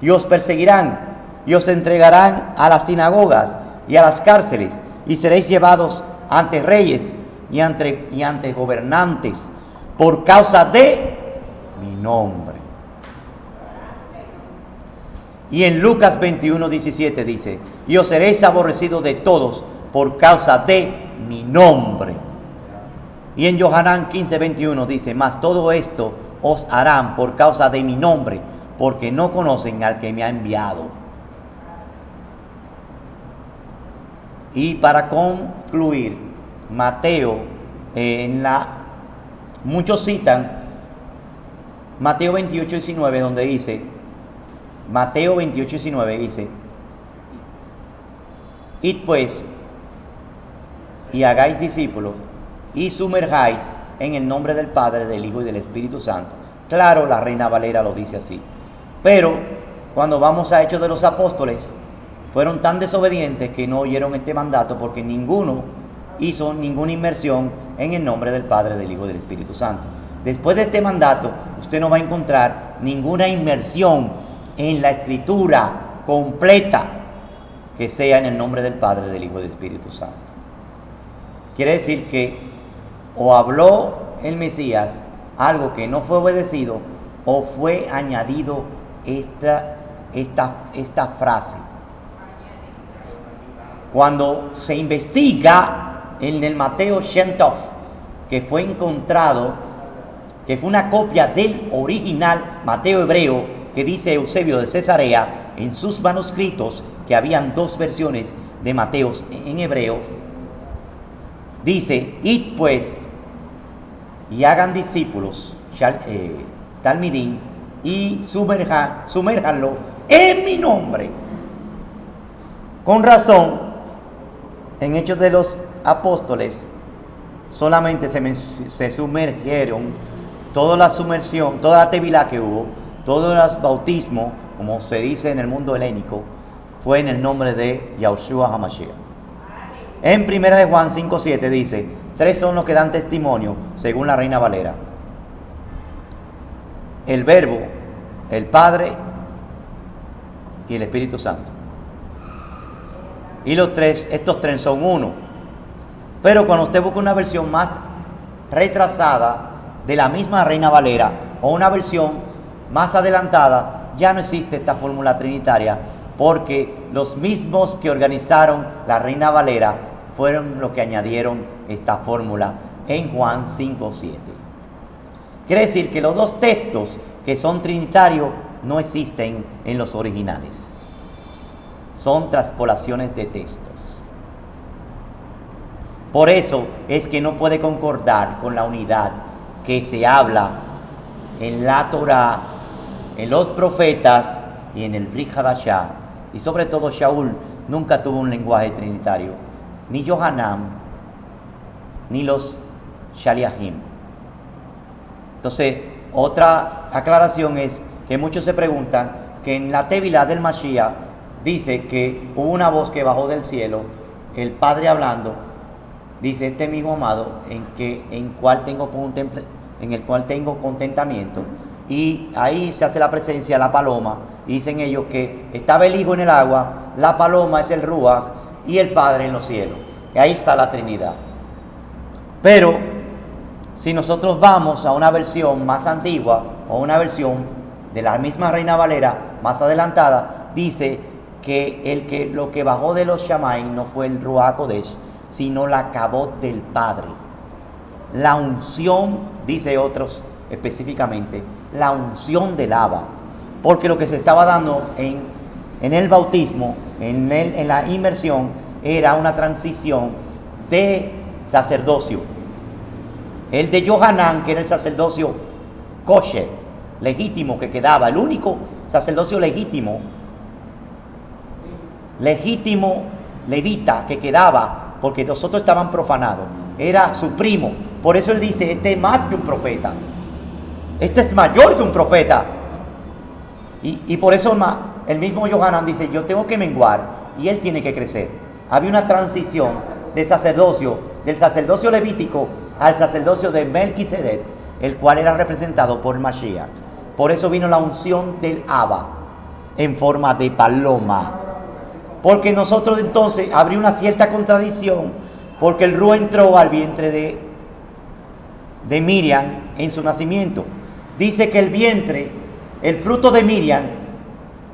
y os perseguirán y os entregarán a las sinagogas y a las cárceles y seréis llevados ante reyes y ante gobernantes por causa de mi nombre. Y en Lucas 21:17 dice, y os seréis aborrecidos de todos por causa de mi nombre. Y en Yohanan 15:21 dice, mas todo esto os harán por causa de mi nombre, porque no conocen al que me ha enviado. Y para concluir, Mateo, muchos citan Mateo 28:19, donde dice, Mateo 28:19 dice, id pues y hagáis discípulos y sumerjáis en el nombre del Padre, del Hijo y del Espíritu Santo. Claro, la Reina Valera lo dice así. Pero cuando vamos a Hechos de los Apóstoles, fueron tan desobedientes que no oyeron este mandato porque ninguno hizo ninguna inmersión en el nombre del Padre, del Hijo y del Espíritu Santo. Después de este mandato, usted no va a encontrar ninguna inmersión en la escritura completa que sea en el nombre del Padre, del Hijo y del Espíritu Santo. Quiere decir que o habló el Mesías algo que no fue obedecido, o fue añadido esta frase. Cuando se investiga en el Mateo Shem Tov, que fue encontrado, que fue una copia del original Mateo hebreo, que dice Eusebio de Cesarea en sus manuscritos, que habían dos versiones de Mateo en hebreo, dice, id pues y hagan discípulos, talmidim, y sumérjanlo en mi nombre. Con razón, en Hechos de los Apóstoles solamente se sumergieron, toda la sumersión, toda la tevilá que hubo, todo el bautismo, como se dice en el mundo helénico, fue en el nombre de Yahushua HaMashiach. En 1 de Juan 5:7 dice, 3 son los que dan testimonio, según la Reina Valera: el Verbo, el Padre y el Espíritu Santo. Y estos tres son uno. Pero cuando usted busca una versión más retrasada de la misma Reina Valera, o una versión más adelantada, ya no existe esta fórmula trinitaria, porque los mismos que organizaron la Reina Valera fueron los que añadieron esta fórmula en Juan 5:7. Quiere decir que los dos textos que son trinitarios no existen en los originales. Son transpolaciones de textos. Por eso es que no puede concordar con la unidad que se habla en la Torá, en los profetas y en el Brit Hadashah. Y sobre todo Shaul nunca tuvo un lenguaje trinitario, ni Yohanan, ni los Shaliahim. Entonces, otra aclaración es que muchos se preguntan que en la Tevilá del Mashiach dice que hubo una voz que bajó del cielo, el Padre hablando, dice, este mi hijo amado, en el cual tengo contentamiento. Y ahí se hace la presencia de la paloma, y dicen ellos que estaba el Hijo en el agua, la paloma es el Ruach y el Padre en los cielos. Y ahí está la Trinidad. Pero si nosotros vamos a una versión más antigua, o una versión de la misma Reina Valera más adelantada, dice que lo que bajó de los Shamaim no fue el Ruach Kodesh, sino la Kabod del Padre. La unción, dice otros específicamente, la unción del Abba. porque lo que se estaba dando en el bautismo, en la inmersión, era una transición de sacerdocio. El de Johanán, que era el sacerdocio kosher, legítimo que quedaba, el único sacerdocio legítimo levita que quedaba, porque los otros estaban profanados, era su primo. Por eso él dice, este es más que un profeta, este es mayor que un profeta. Y por eso el mismo Johanán dice, yo tengo que menguar y él tiene que crecer. Había una transición de sacerdocio, del sacerdocio levítico al sacerdocio de Melquisedec, el cual era representado por Mashiach. Por eso vino la unción del Abba en forma de paloma. Porque nosotros entonces habría una cierta contradicción, porque el Ruach entró al vientre de Miriam en su nacimiento. Dice que el vientre, el fruto de Miriam,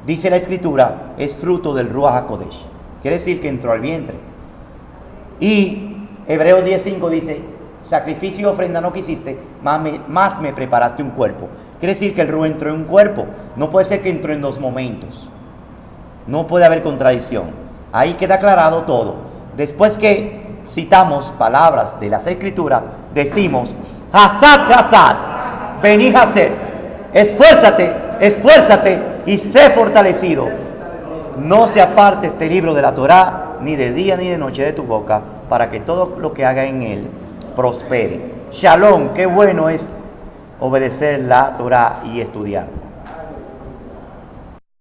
dice la Escritura, es fruto del Ruach HaKodesh. Quiere decir que entró al vientre. Y Hebreos 10:5 dice, sacrificio y ofrenda no quisiste, más me preparaste un cuerpo. Quiere decir que el Ruach entró en un cuerpo. No puede ser que entró en 2 momentos. No puede haber contradicción. Ahí queda aclarado todo. Después que citamos palabras de las Escrituras, decimos, Hazat, vení Hazet, esfuérzate y sé fortalecido. No se aparte este libro de la Torá, ni de día ni de noche de tu boca, para que todo lo que haga en él prospere. Shalom, qué bueno es obedecer la Torá y estudiarla.